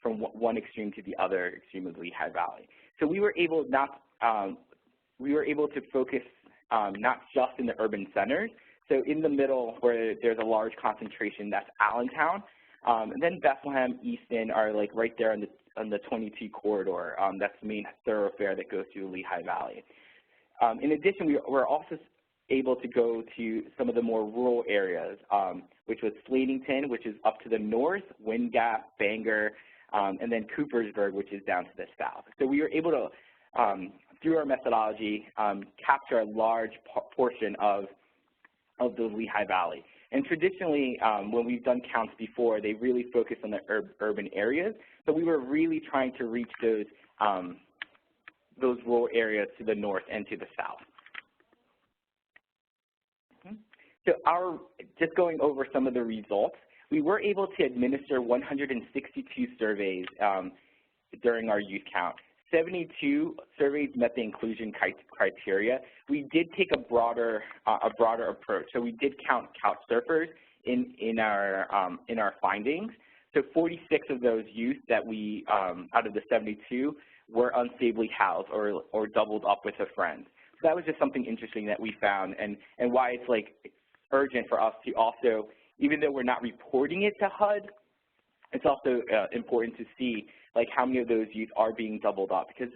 From one extreme to the other extreme of the Lehigh Valley. So we were able to focus not just in the urban centers. So in the middle where there's a large concentration, that's Allentown, and then Bethlehem, Easton are like right there on the 22 corridor. That's the main thoroughfare that goes through the Lehigh Valley. In addition, we're also able to go to some of the more rural areas, which was Slatington, which is up to the north, Wind Gap, Bangor, and then Coopersburg, which is down to the south. So we were able to, through our methodology, capture a large portion of the Lehigh Valley. And traditionally, when we've done counts before, they really focus on the urban areas, but we were really trying to reach those rural areas to the north and to the south. So just going over some of the results, we were able to administer 162 surveys during our youth count. 72 surveys met the inclusion criteria. We did take a broader approach. So we did count couch surfers in our findings. So 46 of those youth that we out of the 72 were unstably housed or doubled up with a friend. So that was just something interesting that we found, and why it's urgent for us to also, even though we're not reporting it to HUD, it's also important to see how many of those youth are being doubled up, because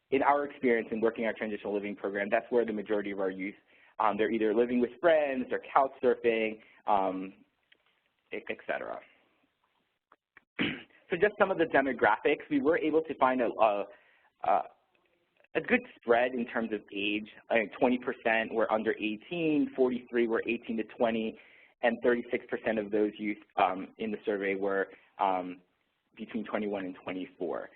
in our experience in working our transitional living program, that's where the majority of our youth, they're either living with friends, they're couch surfing, et cetera. So just some of the demographics, we were able to find a good spread in terms of age. 20% were under 18, 43 were 18 to 20, and 36% of those youth in the survey were between 21 and 24.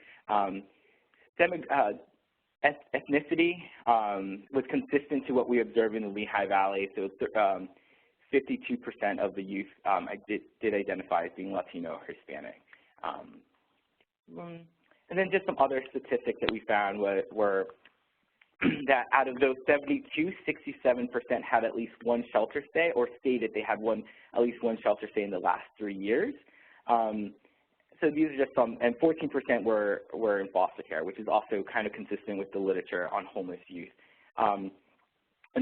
ethnicity was consistent to what we observed in the Lehigh Valley. So 52% of the youth I did identify as being Latino or Hispanic. And then just some other statistics that we found were that out of those 72, 67% had at least one shelter stay or stated they had at least one shelter stay in the last 3 years. So these are just some, and 14% were in foster care, which is also kind of consistent with the literature on homeless youth. And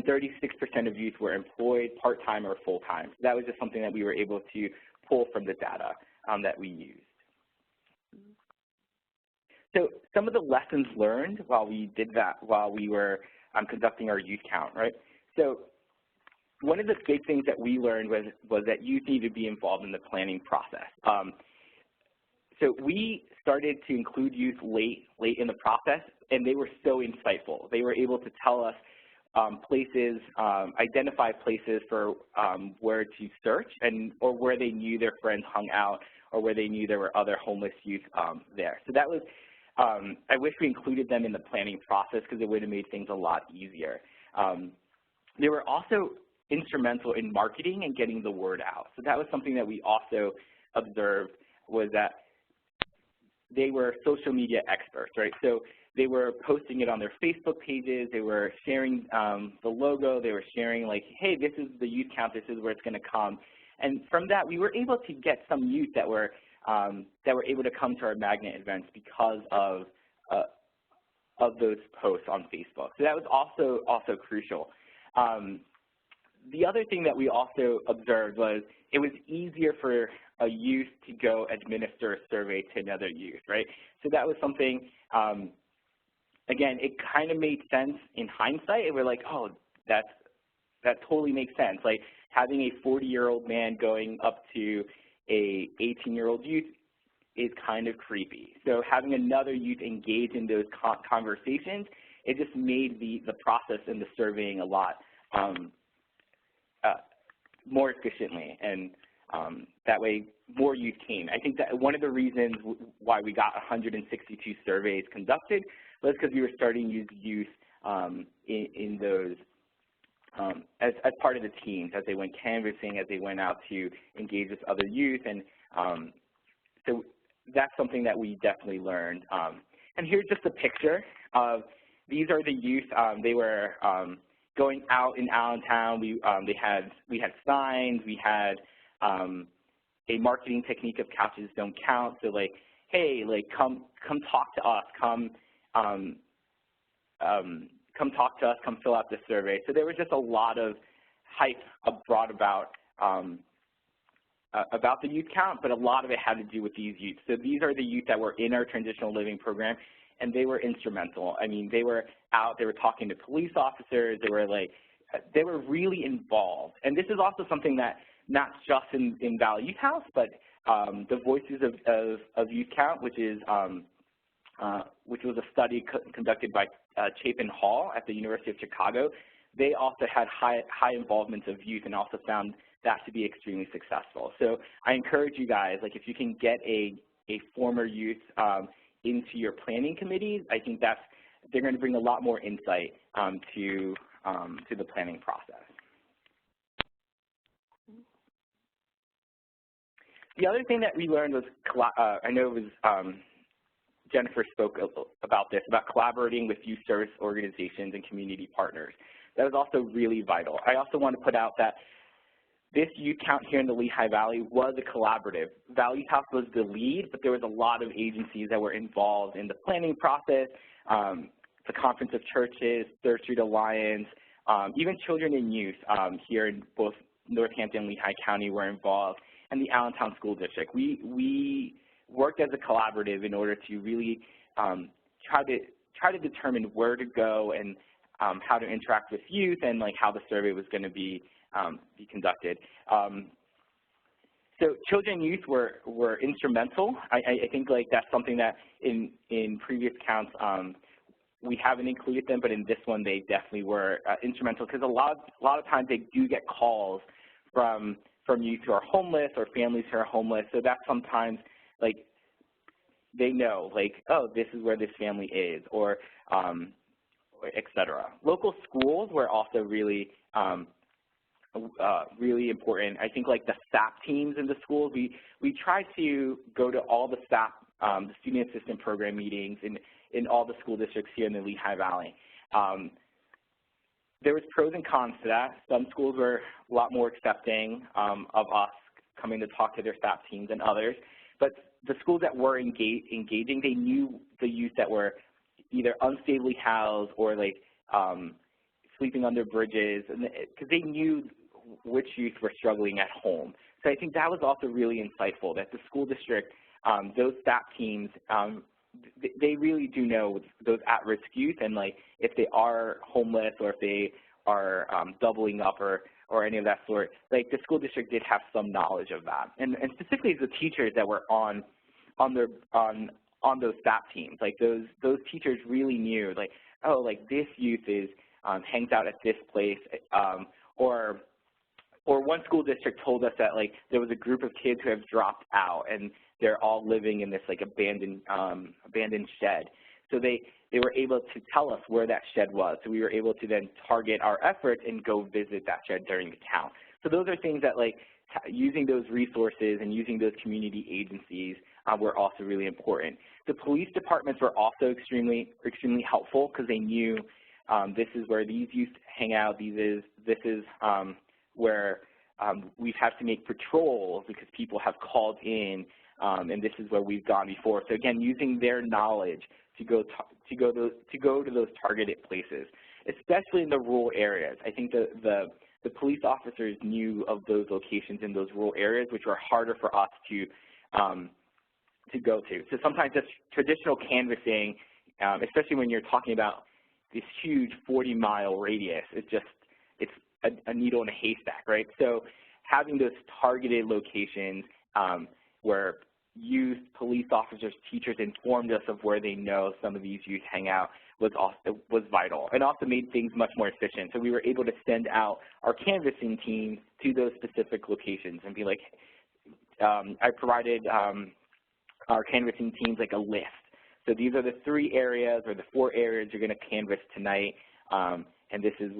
36% of youth were employed part-time or full-time. So that was just something that we were able to pull from the data that we used. So some of the lessons learned while we did that, while we were conducting our youth count, right? So one of the big things that we learned was that youth need to be involved in the planning process. So we started to include youth late in the process, and they were so insightful. They were able to tell us places, identify places for where to search, or where they knew their friends hung out, or where they knew there were other homeless youth there. So that was, I wish we included them in the planning process because it would have made things a lot easier. They were also instrumental in marketing and getting the word out. So that was something that we also observed, was that they were social media experts, right? So they were posting it on their Facebook pages, they were sharing the logo, they were sharing like, hey, this is the youth count, this is where it's gonna come. And from that, we were able to get some youth that were able to come to our magnet events because of those posts on Facebook. So that was also crucial. The other thing that we also observed was it was easier for a youth to go administer a survey to another youth, right? So that was something, again, it kind of made sense in hindsight. And we're like, oh, that totally makes sense. Like having a 40-year-old man going up to a 18-year-old youth is kind of creepy. So having another youth engage in those conversations, it just made the process and the surveying a lot more efficiently, and that way more youth came. I think that one of the reasons why we got 162 surveys conducted was because we were starting to use youth in those as part of the teams, as they went canvassing, as they went out to engage with other youth, and so that's something that we definitely learned. And here's just a picture of, these are the youth. They were going out in Allentown. We had signs. We had a marketing technique of couches don't count. So like, hey, like come talk to us. Come talk to us. Come fill out this survey. So there was just a lot of hype brought about the youth count, but a lot of it had to do with these youth. So these are the youth that were in our transitional living program, and they were instrumental. I mean, they were out, they were talking to police officers, they were really involved. And this is also something that not just in Valley Youth House, but the Voices of Youth Count, which was a study conducted by Chapin Hall at the University of Chicago. They also had high involvement of youth and also found that to be extremely successful. So I encourage you guys, like if you can get a former youth into your planning committees, I think they're going to bring a lot more insight to the planning process. The other thing that we learned was, I know it was Jennifer spoke about this, about collaborating with youth service organizations and community partners. That was also really vital. I also want to put out that this youth count here in the Lehigh Valley was a collaborative. Valley Youth House was the lead, but there was a lot of agencies that were involved in the planning process, the Conference of Churches, Third Street Alliance, even Children and Youth here in both Northampton and Lehigh County were involved, and the Allentown School District. We worked as a collaborative in order to really try to determine where to go and how to interact with youth, and like how the survey was going to be conducted. So children and youth were instrumental. I think like that's something that in previous counts we haven't included them, but in this one they definitely were instrumental, because a lot of times they do get calls from youth who are homeless or families who are homeless. So that's sometimes like they know like, oh, this is where this family is, or et cetera. Local schools were also really really important. I think like the SAP teams in the schools, we tried to go to all the SAP, the student assistant program meetings in all the school districts here in the Lehigh Valley. There was pros and cons to that. Some schools were a lot more accepting of us coming to talk to their SAP teams than others. But the schools that were engaging, they knew the youth that were either unstably housed or like sleeping under bridges, because they knew which youth were struggling at home. So I think that was also really insightful, that the school district, those SAP teams, they really do know those at-risk youth, and like if they are homeless or if they are doubling up or any of that sort, like the school district did have some knowledge of that. And specifically the teachers that were on those SAP teams, like those teachers really knew, like, oh, like this youth is hangs out at this place, or one school district told us that like there was a group of kids who have dropped out and they're all living in this like abandoned shed. So they were able to tell us where that shed was. So we were able to then target our efforts and go visit that shed during the count. So those are things that like using those resources and using those community agencies were also really important. The police departments were also extremely helpful, because they knew this is where these youth hang out. This is where we've had to make patrols because people have called in, and this is where we've gone before. So again, using their knowledge to go to those targeted places, especially in the rural areas. I think the police officers knew of those locations in those rural areas, which were harder for us to go to. So sometimes just traditional canvassing, especially when you're talking about this huge 40-mile radius, it's a needle in a haystack, right? So having those targeted locations where youth, police officers, teachers informed us of where they know some of these youth hang out was vital, and also made things much more efficient. So we were able to send out our canvassing team to those specific locations and be like, I provided our canvassing teams like a list. So these are the 3 areas or the 4 areas you're going to canvass tonight, and this is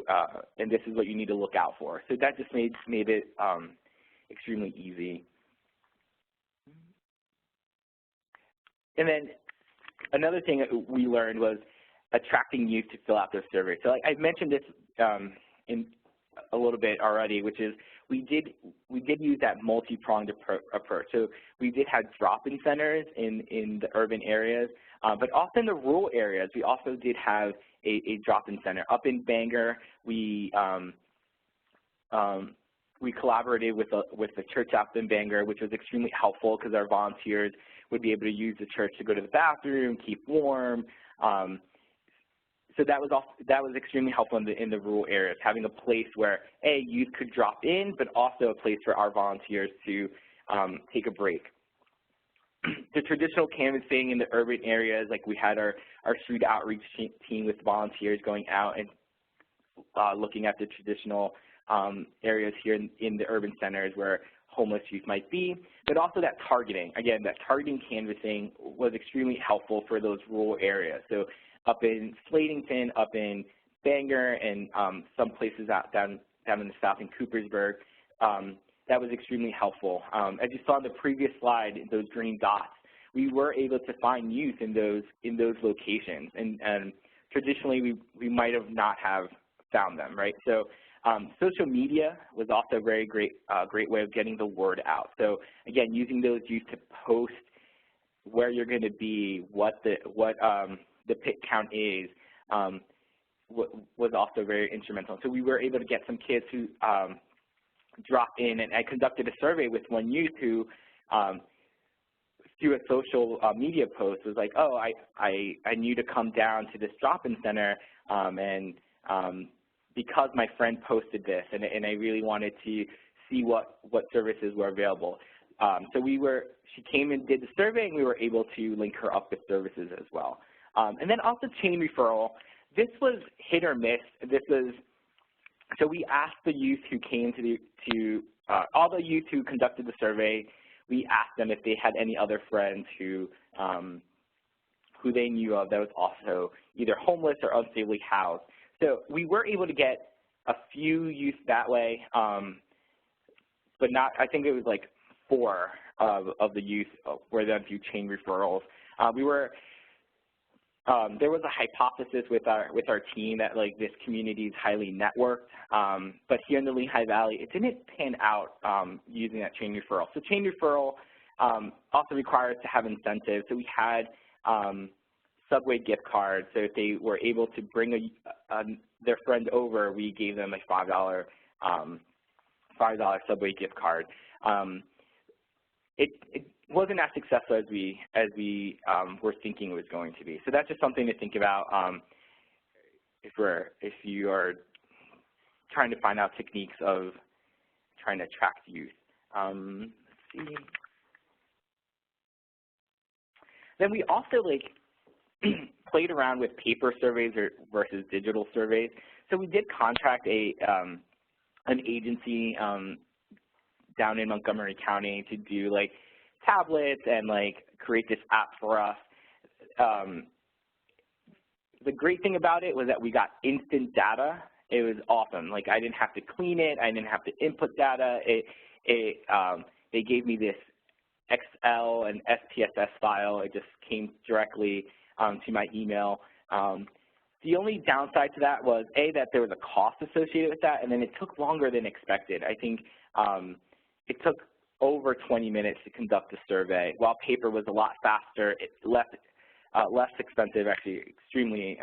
what you need to look out for. So that just made it extremely easy. And then another thing that we learned was attracting youth to fill out their survey. So like I mentioned this in a little bit already, which is we did use that multi-pronged approach. So we did have drop-in centers in the urban areas, but also in the rural areas, we also did have a drop-in center. Up in Bangor, we collaborated with the church up in Bangor, which was extremely helpful because our volunteers would be able to use the church to go to the bathroom, keep warm. So that was extremely helpful in the rural areas, having a place where youth could drop in, but also a place for our volunteers to take a break. The traditional canvassing in the urban areas, like we had our street outreach team with volunteers going out and looking at the traditional areas here in the urban centers where homeless youth might be, but also that targeting. Again, that targeting canvassing was extremely helpful for those rural areas. So up in Slatington, up in Bangor, and some places down in the south in Coopersburg, that was extremely helpful. As you saw in the previous slide, those green dots, we were able to find youth in those locations, and traditionally we might have not have found them, right? So social media was also a very great way of getting the word out. So again, using those youth to post where you're going to be, what the pit count is, was also very instrumental. So we were able to get some kids who dropped in, and I conducted a survey with one youth who, through a social media post, was like, oh, I knew to come down to this drop-in center, and because my friend posted this, and I really wanted to see what services were available. So she came and did the survey, and we were able to link her up with services as well. And then also chain referral. This was hit or miss. So we asked the youth who came all the youth who conducted the survey, we asked them if they had any other friends who who they knew of that was also either homeless or unstably housed. So we were able to get a few youth that way, but not, I think it was like 4 of the youth were done through chain referrals. There was a hypothesis with our team that like this community is highly networked, but here in the Lehigh Valley, it didn't pan out using that chain referral. So chain referral also requires to have incentives. So we had Subway gift cards. So if they were able to bring their friend over, we gave them a $5 Subway gift card. It wasn't as successful as we were thinking it was going to be. So that's just something to think about if you are trying to find out techniques of trying to attract youth. Let's see. Then we also played around with paper surveys versus digital surveys. So we did contract an agency down in Montgomery County to do tablets and create this app for us. The great thing about it was that we got instant data. It was awesome. I didn't have to clean it. I didn't have to input data. They gave me this XL and SPSS file. It just came directly to my email. The only downside to that was, that there was a cost associated with that, and then it took longer than expected. I think it took over 20 minutes to conduct the survey, while paper was a lot faster, less expensive, actually extremely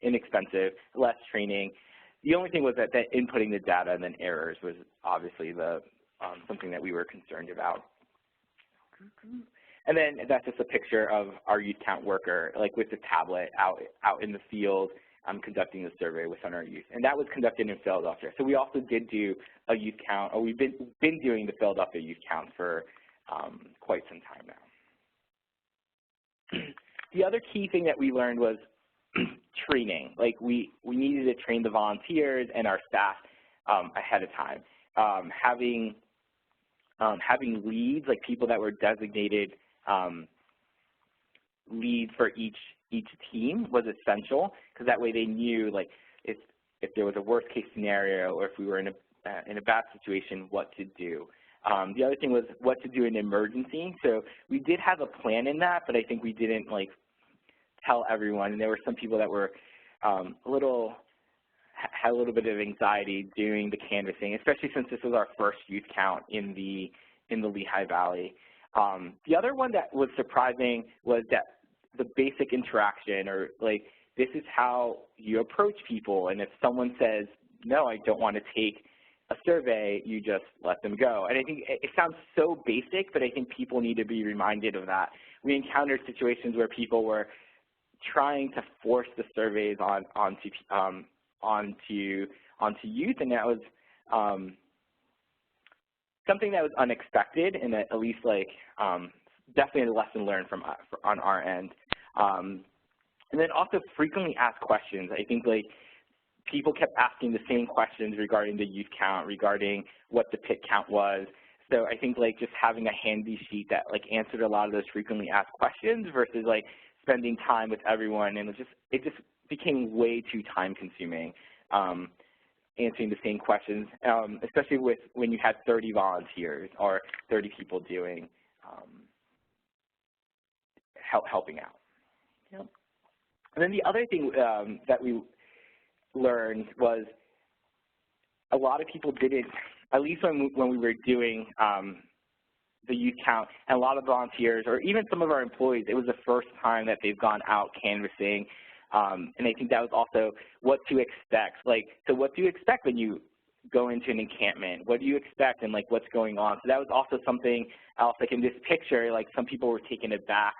inexpensive, less training. The only thing was that inputting the data and then errors was obviously something that we were concerned about. And then that's just a picture of our youth count worker, with the tablet out in the field, conducting the survey within our youth. And that was conducted in Philadelphia. So we also did do a youth count, or we've been doing the Philadelphia youth count for quite some time now. The other key thing that we learned was training. We needed to train the volunteers and our staff ahead of time. Having leads, people that were designated leads for each team was essential, because that way they knew if there was a worst case scenario or if we were in a bad situation, what to do. The other thing was what to do in emergency. So we did have a plan in that, but I think we didn't tell everyone, and there were some people that were had a little bit of anxiety doing the canvassing, especially since this was our first youth count in the Lehigh Valley. The other one that was surprising was that the basic interaction, or this is how you approach people, and if someone says, no, I don't want to take a survey, you just let them go. And I think it sounds so basic, but I think people need to be reminded of that. We encountered situations where people were trying to force the surveys onto youth, and that was something that was unexpected, and at least definitely a lesson learned on our end. And then also frequently asked questions. I think people kept asking the same questions regarding the youth count, regarding what the pit count was. So I think just having a handy sheet that answered a lot of those frequently asked questions versus spending time with everyone, and it just became way too time consuming. Answering the same questions, especially when you had 30 volunteers or 30 people doing helping out. Yep. And then the other thing that we learned was a lot of people didn't, at least when we were doing the youth count, and a lot of volunteers, or even some of our employees, it was the first time that they've gone out canvassing. And I think that was also what to expect. So what do you expect when you go into an encampment? What do you expect, and what's going on? So that was also something else. In this picture, some people were taken aback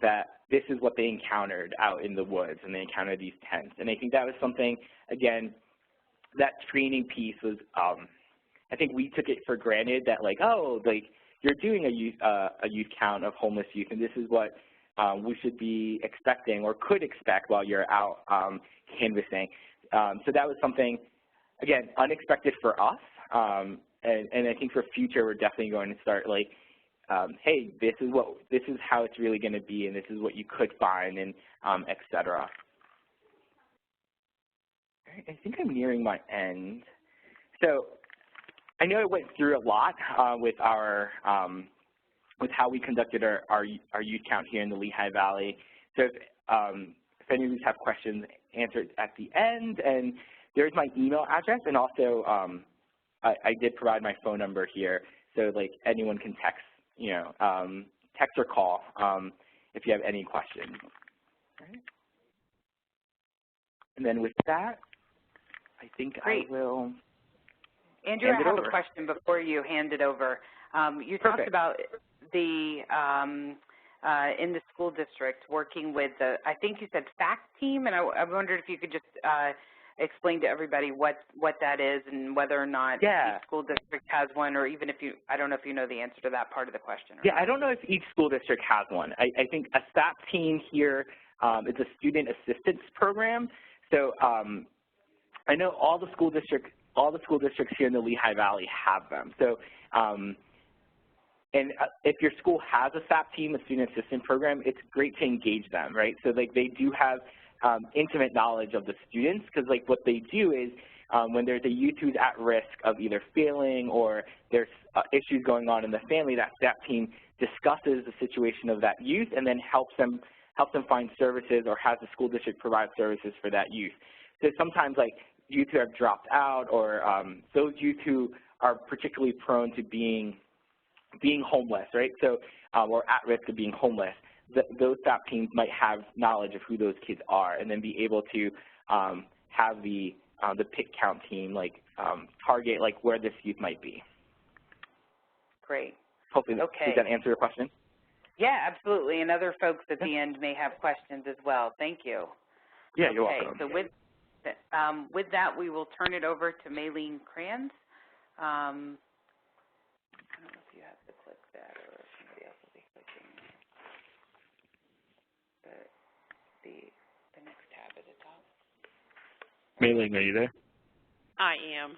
that this is what they encountered out in the woods, and they encountered these tents. And I think that was something, again, that training piece was, I think we took it for granted that you're doing a youth count of homeless youth, and this is what we should be expecting or could expect while you're out canvassing. So that was something, again, unexpected for us, and I think for future we're definitely going to start hey, this is how it's really going to be, and this is what you could find, and et cetera. All right, I think I'm nearing my end. So I know I went through a lot with our with how we conducted our youth count here in the Lehigh Valley. So if any of you have questions, answer it at the end. And there's my email address, and also I did provide my phone number here, so like anyone can text, text or call if you have any questions. All right. And then with that, I think Great. I will. Andrew, I have a question before you hand it over. You talked about the in the school district working with the, I think you said FACT team, and I wondered if you could just explain to everybody what that is and whether or not each school district has one, or even if you, I don't know if you know the answer to that part of the question. Yeah, I don't know if each school district has one. I think a SAP team here is a student assistance program. So I know all the school districts here in the Lehigh Valley have them. So, and if your school has a SAP team, a student assistance program, it's great to engage them, right? So like they do have intimate knowledge of the students, because like what they do is when there's a youth who's at risk of either failing or there's issues going on in the family, that SAP team discusses the situation of that youth and then helps them find services, or has the school district provide services for that youth. So sometimes like youth who have dropped out, or those youth who are particularly prone to being homeless, right? So, or at risk of being homeless, those SAP teams might have knowledge of who those kids are, and then be able to have the PIT count team target where this youth might be. Great. Hopefully, does that answer your question? Yeah, absolutely. And other folks at the end may have questions as well. Thank you. Yeah, you're welcome. So with that, we will turn it over to Maylene Kranz. I don't know if you have to click that, or if somebody else will be clicking the next tab at the top. Maylene, are you there? I am.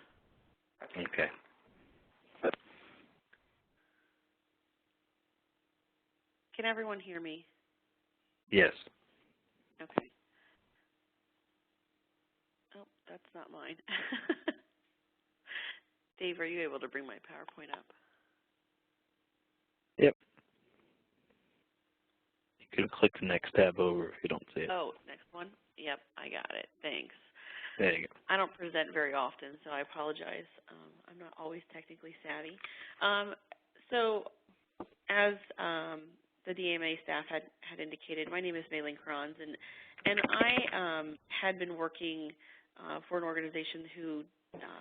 Okay. Can everyone hear me? Yes. Okay. Oh, that's not mine. Dave, are you able to bring my PowerPoint up? Yep. You can click the next tab over if you don't see it. Oh, next one? Yep, I got it. Thanks. There you go. I don't present very often, so I apologize. I'm not always technically savvy. So as the DMA staff had indicated, my name is Maylene Kranz, and I had been working for an organization who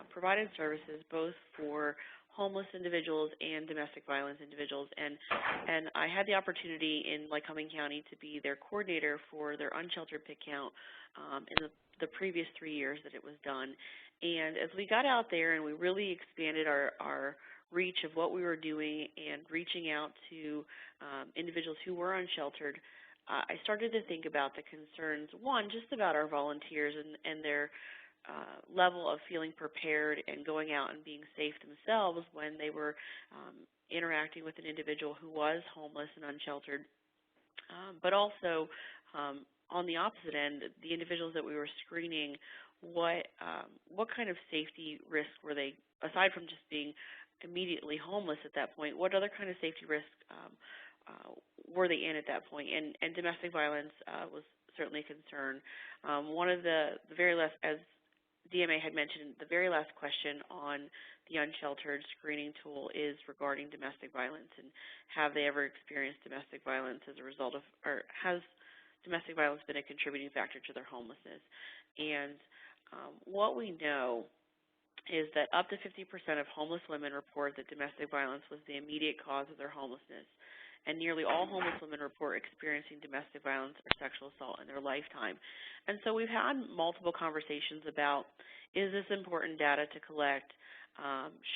provided services both for homeless individuals and domestic violence individuals, and I had the opportunity in Lycoming County to be their coordinator for their unsheltered PIT count in the previous 3 years that it was done. And as we got out there and we really expanded our reach of what we were doing and reaching out to individuals who were unsheltered, I started to think about the concerns, one, just about our volunteers and their level of feeling prepared and going out and being safe themselves when they were interacting with an individual who was homeless and unsheltered. But also, on the opposite end, the individuals that we were screening, what kind of safety risks were they, aside from just being immediately homeless at that point, what other kind of safety risks were they in at that point? And domestic violence was certainly a concern. One of the very last, as DMA had mentioned, the very last question on the unsheltered screening tool is regarding domestic violence, and have they ever experienced domestic violence as a result of, or has domestic violence been a contributing factor to their homelessness? And what we know is that up to 50% of homeless women report that domestic violence was the immediate cause of their homelessness, and nearly all homeless women report experiencing domestic violence or sexual assault in their lifetime. And so we've had multiple conversations about, is this important data to collect?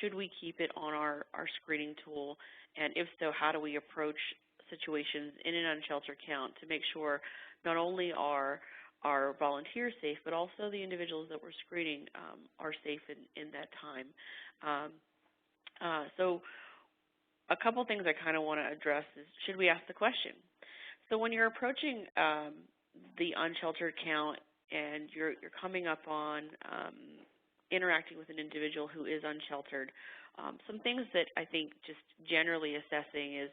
Should we keep it on our screening tool? And if so, how do we approach situations in an unsheltered count to make sure not only are our volunteers safe, but also the individuals that we're screening are safe in that time? So a couple things I kind of want to address is, should we ask the question? So when you're approaching the unsheltered count and you're coming up on interacting with an individual who is unsheltered, some things that I think just generally assessing is,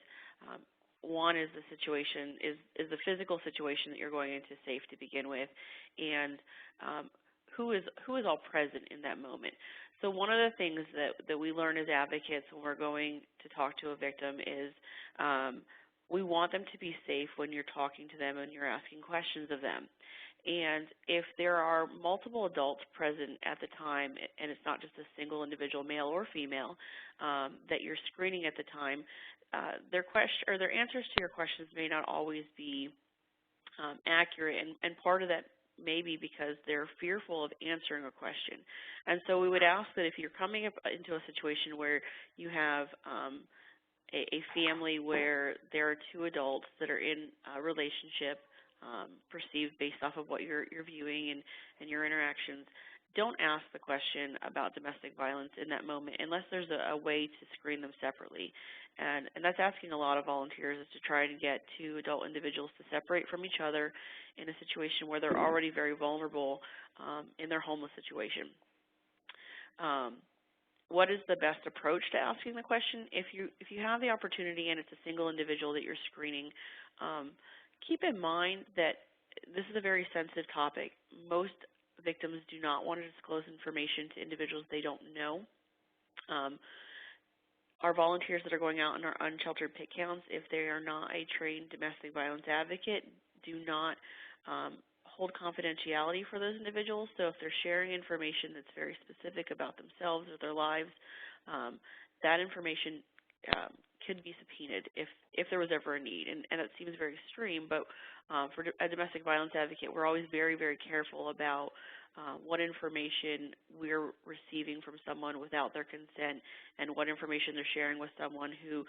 one is the situation, is the physical situation that you're going into safe to begin with, and who is all present in that moment. So one of the things that we learn as advocates when we're going to talk to a victim is we want them to be safe when you're talking to them and you're asking questions of them. And if there are multiple adults present at the time, and it's not just a single individual, male or female, that you're screening at the time, their answers to your questions may not always be accurate, and part of that may be because they're fearful of answering a question. And so we would ask that if you're coming up into a situation where you have a family where there are two adults that are in a relationship, perceived based off of what you're viewing and your interactions, don't ask the question about domestic violence in that moment unless there's a way to screen them separately. And that's asking a lot of volunteers, is to try to get two adult individuals to separate from each other in a situation where they're already very vulnerable in their homeless situation. What is the best approach to asking the question? If you have the opportunity and it's a single individual that you're screening, keep in mind that this is a very sensitive topic. Most victims do not want to disclose information to individuals they don't know. Our volunteers that are going out in our unsheltered pit counts, if they are not a trained domestic violence advocate, do not hold confidentiality for those individuals. So if they're sharing information that's very specific about themselves or their lives, that information could be subpoenaed if there was ever a need. And it seems very extreme, but for a domestic violence advocate, we're always very, very careful about what information we're receiving from someone without their consent and what information they're sharing with someone who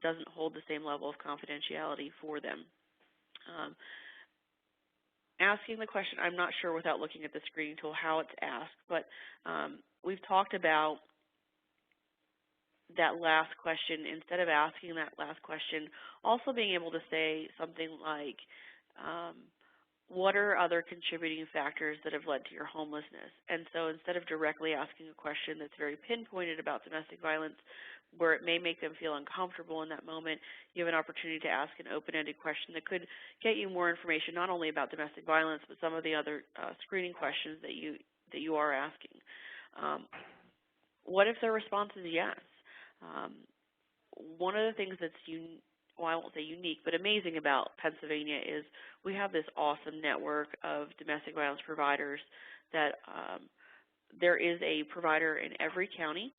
doesn't hold the same level of confidentiality for them. Asking the question, I'm not sure without looking at the screening tool how it's asked, but we've talked about that last question. Instead of asking that last question, also being able to say something like, what are other contributing factors that have led to your homelessness? And so instead of directly asking a question that's very pinpointed about domestic violence, where it may make them feel uncomfortable in that moment, you have an opportunity to ask an open-ended question that could get you more information, not only about domestic violence, but some of the other screening questions that you are asking. What if their response is yes? One of the things that's I won't say unique, but amazing about Pennsylvania is we have this awesome network of domestic violence providers that there is a provider in every county.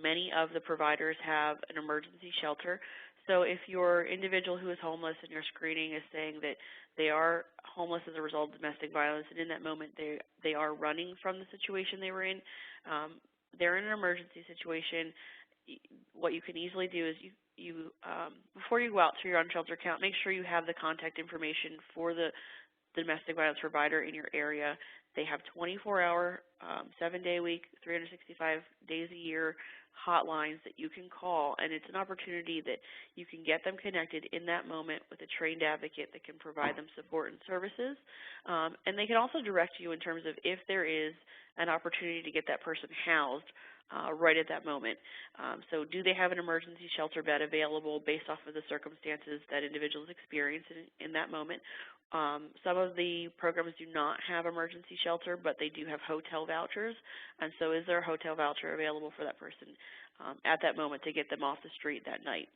Many of the providers have an emergency shelter. So if your individual who is homeless and your screening is saying that they are homeless as a result of domestic violence, and in that moment they are running from the situation they were in, they're in an emergency situation, what you can easily do is you before you go out to your unsheltered count, make sure you have the contact information for the domestic violence provider in your area. They have 24-hour, 7-day-a-week, 365 days a year hotlines that you can call, and it's an opportunity that you can get them connected in that moment with a trained advocate that can provide them support and services. And they can also direct you in terms of if there is an opportunity to get that person housed right at that moment. So do they have an emergency shelter bed available based off of the circumstances that individuals experience in that moment? Some of the programs do not have emergency shelter, but they do have hotel vouchers. And so is there a hotel voucher available for that person at that moment to get them off the street that night?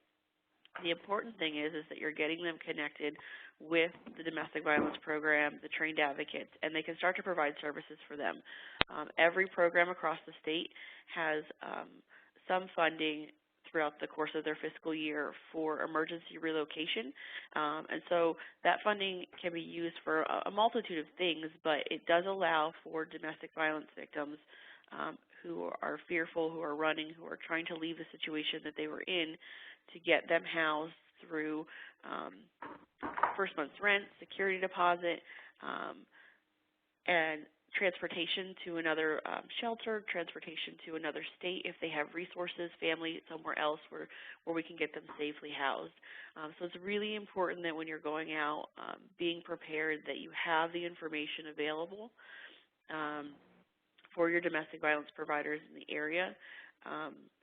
The important thing is that you're getting them connected with the domestic violence program, the trained advocates, and they can start to provide services for them. Every program across the state has some funding throughout the course of their fiscal year for emergency relocation. And so that funding can be used for a multitude of things, but it does allow for domestic violence victims who are fearful, who are running, who are trying to leave the situation that they were in, to get them housed through first month's rent, security deposit, and transportation to another shelter, transportation to another state if they have resources, family somewhere else where we can get them safely housed. So it's really important that when you're going out, being prepared that you have the information available for your domestic violence providers in the area.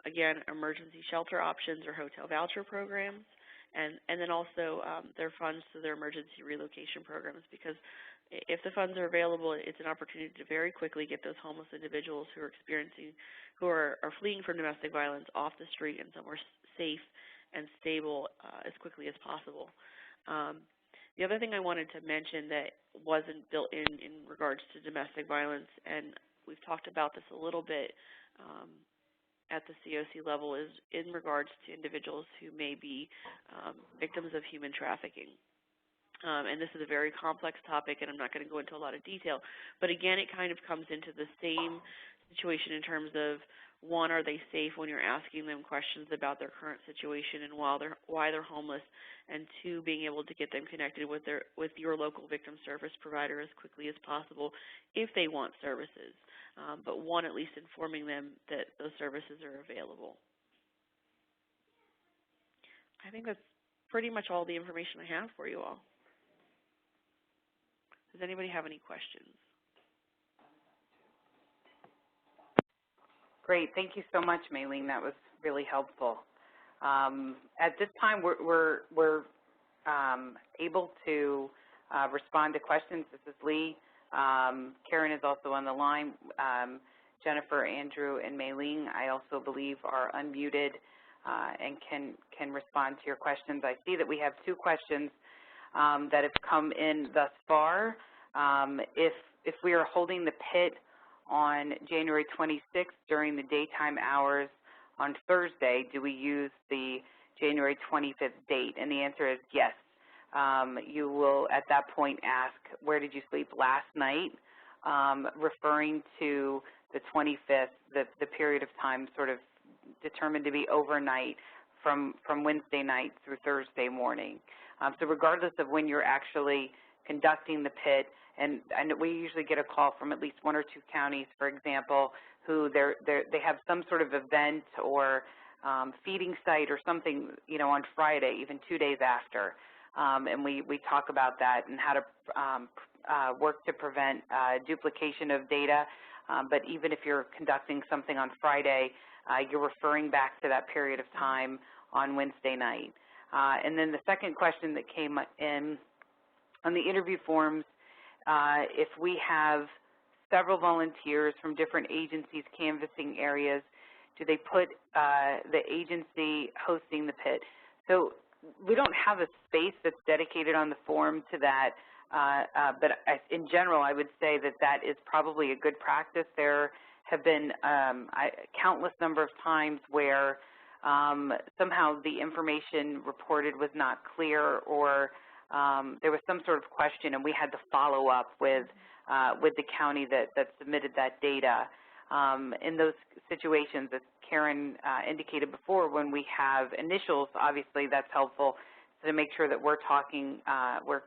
Again, emergency shelter options or hotel voucher programs, and then also their funds to their emergency relocation programs, because if the funds are available, it's an opportunity to very quickly get those homeless individuals who are fleeing from domestic violence off the street and somewhere safe and stable as quickly as possible. The other thing I wanted to mention that wasn't built in regards to domestic violence, and we've talked about this a little bit at the COC level, is in regards to individuals who may be victims of human trafficking. And this is a very complex topic, and I'm not going to go into a lot of detail. But again, it kind of comes into the same situation in terms of, one, are they safe when you're asking them questions about their current situation and why they're homeless, and two, being able to get them connected with your local victim service provider as quickly as possible if they want services. But one, at least informing them that those services are available. I think that's pretty much all the information I have for you all. Does anybody have any questions? Great. Thank you so much, Maylene. That was really helpful. At this time, we're able to respond to questions. This is Lee. Karen is also on the line. Jennifer, Andrew, and Maylene, I also believe, are unmuted and can respond to your questions. I see that we have 2 questions that have come in thus far. If we are holding the pit on January 26th during the daytime hours on Thursday, do we use the January 25th date? And the answer is yes. You will at that point ask, where did you sleep last night, referring to the 25th, the period of time sort of determined to be overnight from Wednesday night through Thursday morning. So regardless of when you're actually conducting the pit, and we usually get a call from at least 1 or 2 counties, for example, who they have some sort of event or feeding site or something, on Friday, even 2 days after. And we talk about that and how to work to prevent duplication of data. But even if you're conducting something on Friday, you're referring back to that period of time on Wednesday night. And then the second question that came in on the interview forms, if we have several volunteers from different agencies canvassing areas, do they put the agency hosting the pit? So we don't have a space that's dedicated on the form to that, but in general, I would say that is probably a good practice. There have been countless number of times where somehow the information reported was not clear, or there was some sort of question, and we had to follow up with the county that submitted that data. In those situations, as Karen indicated before, when we have initials, obviously that's helpful to make sure that we're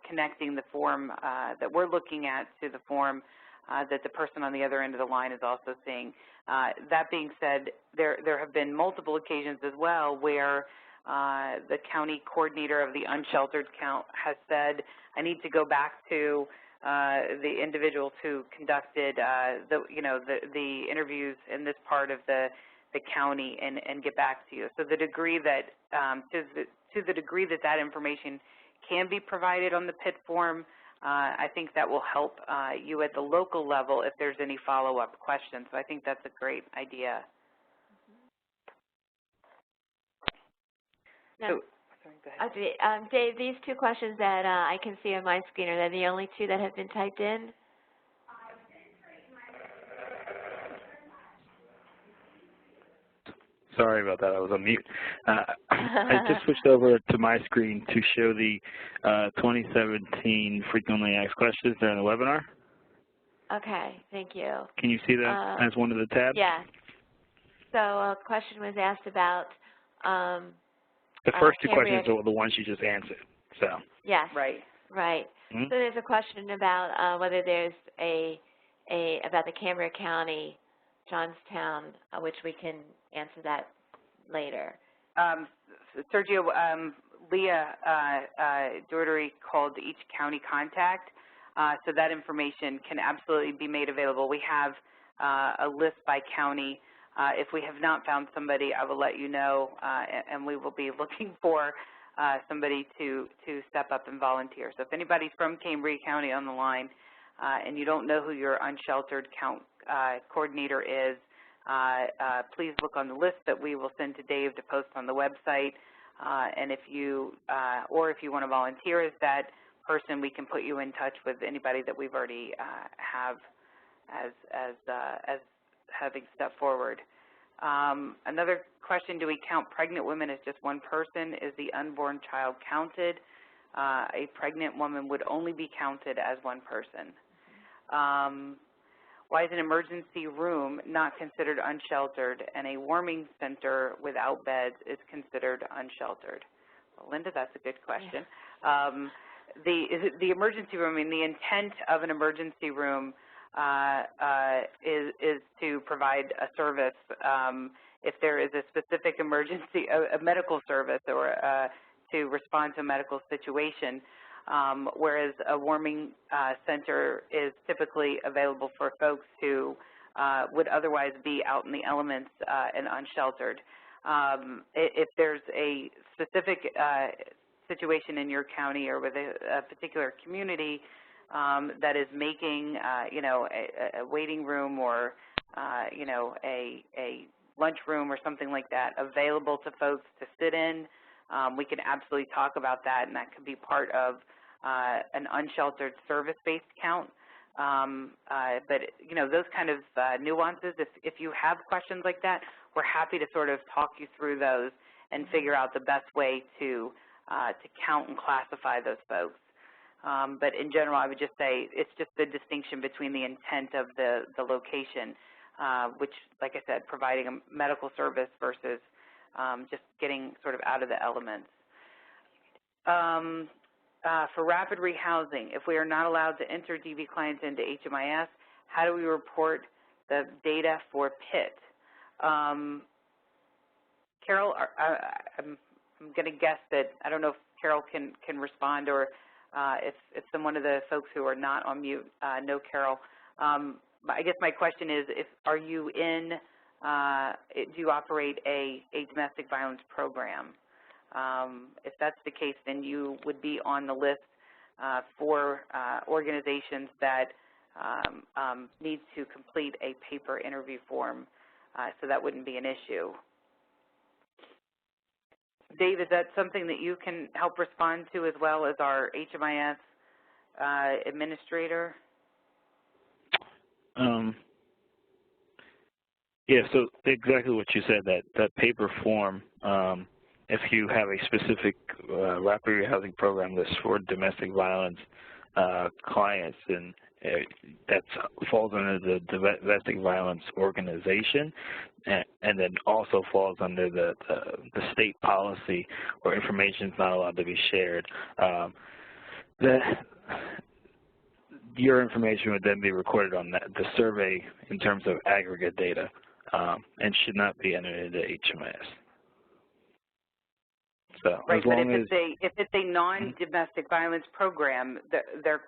connecting the form that we're looking at to the form that the person on the other end of the line is also seeing. That being said, there have been multiple occasions as well where the county coordinator of the Unsheltered Count has said, I need to go back to the individuals who conducted the interviews in this part of the county and get back to you. So the degree that to the degree that information can be provided on the PIT form, I think that will help you at the local level if there's any follow-up questions. So I think that's a great idea. No. So, sorry, go ahead. Dave, these 2 questions that I can see on my screen, are they the only 2 that have been typed in? Sorry about that. I was on mute. I just switched over to my screen to show the 2017 frequently asked questions during the webinar. Okay, thank you. Can you see that as one of the tabs? Yes. So a question was asked about the first 2 questions are the ones you just answered. So. Yes. Right. Right. Mm-hmm. So there's a question about whether there's a about the Cambria County, Johnstown, which we can answer that later. Sergio, Leah Doherty called each county contact, so that information can absolutely be made available. We have a list by county. If we have not found somebody, I will let you know, and we will be looking for somebody to step up and volunteer. So if anybody's from Cambria County on the line and you don't know who your Unsheltered Count coordinator is, please look on the list that we will send to Dave to post on the website. And if you, or if you want to volunteer as that person, we can put you in touch with anybody that we've already have as having stepped forward. Another question, do we count pregnant women as just one person? Is the unborn child counted? A pregnant woman would only be counted as one person. Why is an emergency room not considered unsheltered and a warming center without beds is considered unsheltered? Well, Linda, that's a good question. Yeah. The emergency room, I mean, the intent of an emergency room is to provide a service if there is a specific emergency, a medical service, or to respond to a medical situation. Whereas a warming center is typically available for folks who would otherwise be out in the elements and unsheltered. If there's a specific situation in your county or with a particular community that is making, you know, a waiting room or, you know, a lunchroom or something like that available to folks to sit in, we can absolutely talk about that, and that could be part of an unsheltered service-based count. But, you know, those kind of nuances, if you have questions like that, we're happy to sort of talk you through those and figure out the best way to count and classify those folks. But in general, I would just say it's just the distinction between the intent of the location, which, like I said, providing a medical service versus just getting sort of out of the elements. For rapid rehousing, if we are not allowed to enter DV clients into HMIS, how do we report the data for PIT? Carol, I'm going to guess that, I don't know if Carol can respond, or if one of the folks who are not on mute know Carol. I guess my question is, are you in, do you operate a domestic violence program? If that's the case, then you would be on the list for organizations that need to complete a paper interview form, so that wouldn't be an issue. Dave, is that something that you can help respond to as well as our HMIS administrator? Yeah, so exactly what you said, that paper form, if you have a specific rapid rehousing program that's for domestic violence clients, and that falls under the domestic violence organization, and then also falls under the state policy where information is not allowed to be shared. That your information would then be recorded on the survey in terms of aggregate data, and should not be entered into HMIS. So, right, as long but if it's a non-domestic violence program,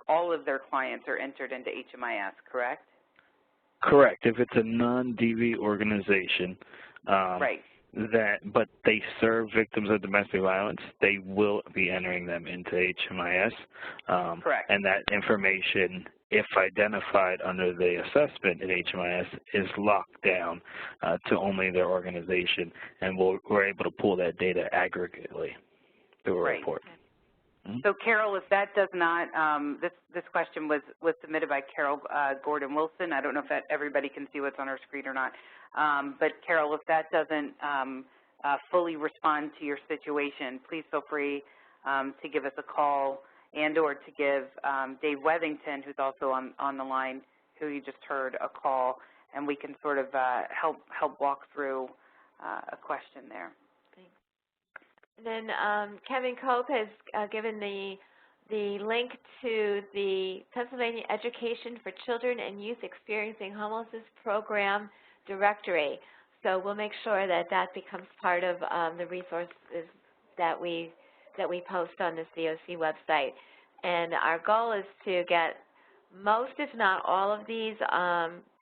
all of their clients are entered into HMIS, correct? Correct. If it's a non-DV organization, right. But they serve victims of domestic violence, they will be entering them into HMIS. Correct. And that information, if identified under the assessment in HMIS, is locked down to only their organization, and we're able to pull that data aggregately through a report. So, Carol, if that does not, this question was submitted by Carol Gordon-Wilson. I don't know if everybody can see what's on our screen or not. But, Carol, if that doesn't fully respond to your situation, please feel free to give us a call and or to give Dave Wethington, who's also on the line, who you just heard, a call, and we can sort of help walk through a question there. And then Kevin Cope has given the the link to the Pennsylvania Education for Children and Youth Experiencing Homelessness Program directory. So we'll make sure that that becomes part of the resources that we post on the COC website. And our goal is to get most, if not all of these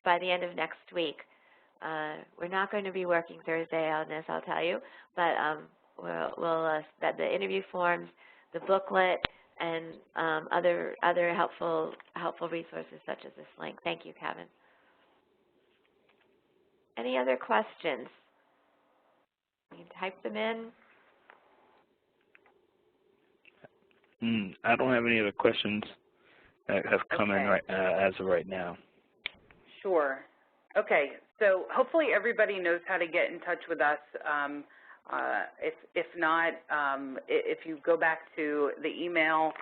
by the end of next week. We're not going to be working Thursday on this, I'll tell you, but we'll the interview forms, the booklet, and other helpful resources such as this link. Thank you, Kevin. Any other questions? You can type them in. I don't have any other questions that have come in right, as of right now. Sure. Okay, so hopefully everybody knows how to get in touch with us. If not, if you go back to the email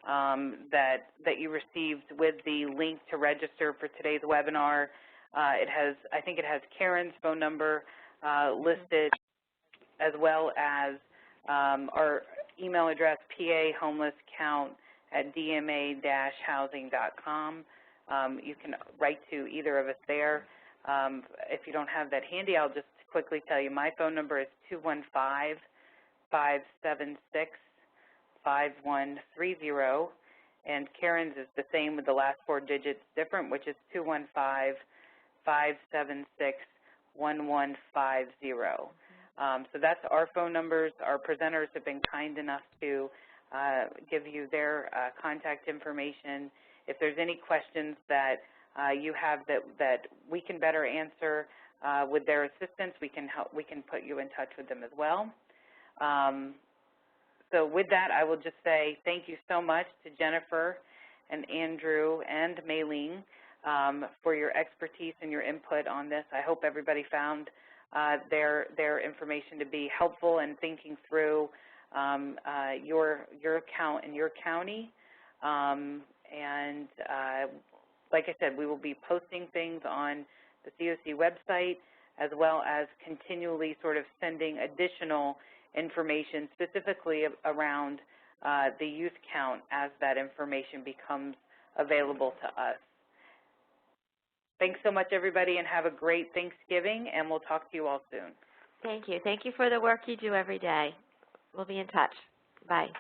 that you received with the link to register for today's webinar, I think it has Karen's phone number listed, as well as our email address, pahomelesscount@dma-housing.com. You can write to either of us there. If you don't have that handy, I'll just quickly tell you my phone number is 215-576-5130, and Karen's is the same with the last 4 digits different, which is 215-576-1150. So that's our phone numbers. Our presenters have been kind enough to give you their contact information. If there's any questions that you have that we can better answer with their assistance, we can put you in touch with them as well. So with that, I will just say thank you so much to Jennifer and Andrew and Maylene for your expertise and your input on this. I hope everybody found their information to be helpful in thinking through your account in your county. Like I said, we will be posting things on the COC website, as well as continually sort of sending additional information specifically around the youth count as that information becomes available to us. Thanks so much, everybody, and have a great Thanksgiving, and we'll talk to you all soon. Thank you. Thank you for the work you do every day. We'll be in touch. Bye.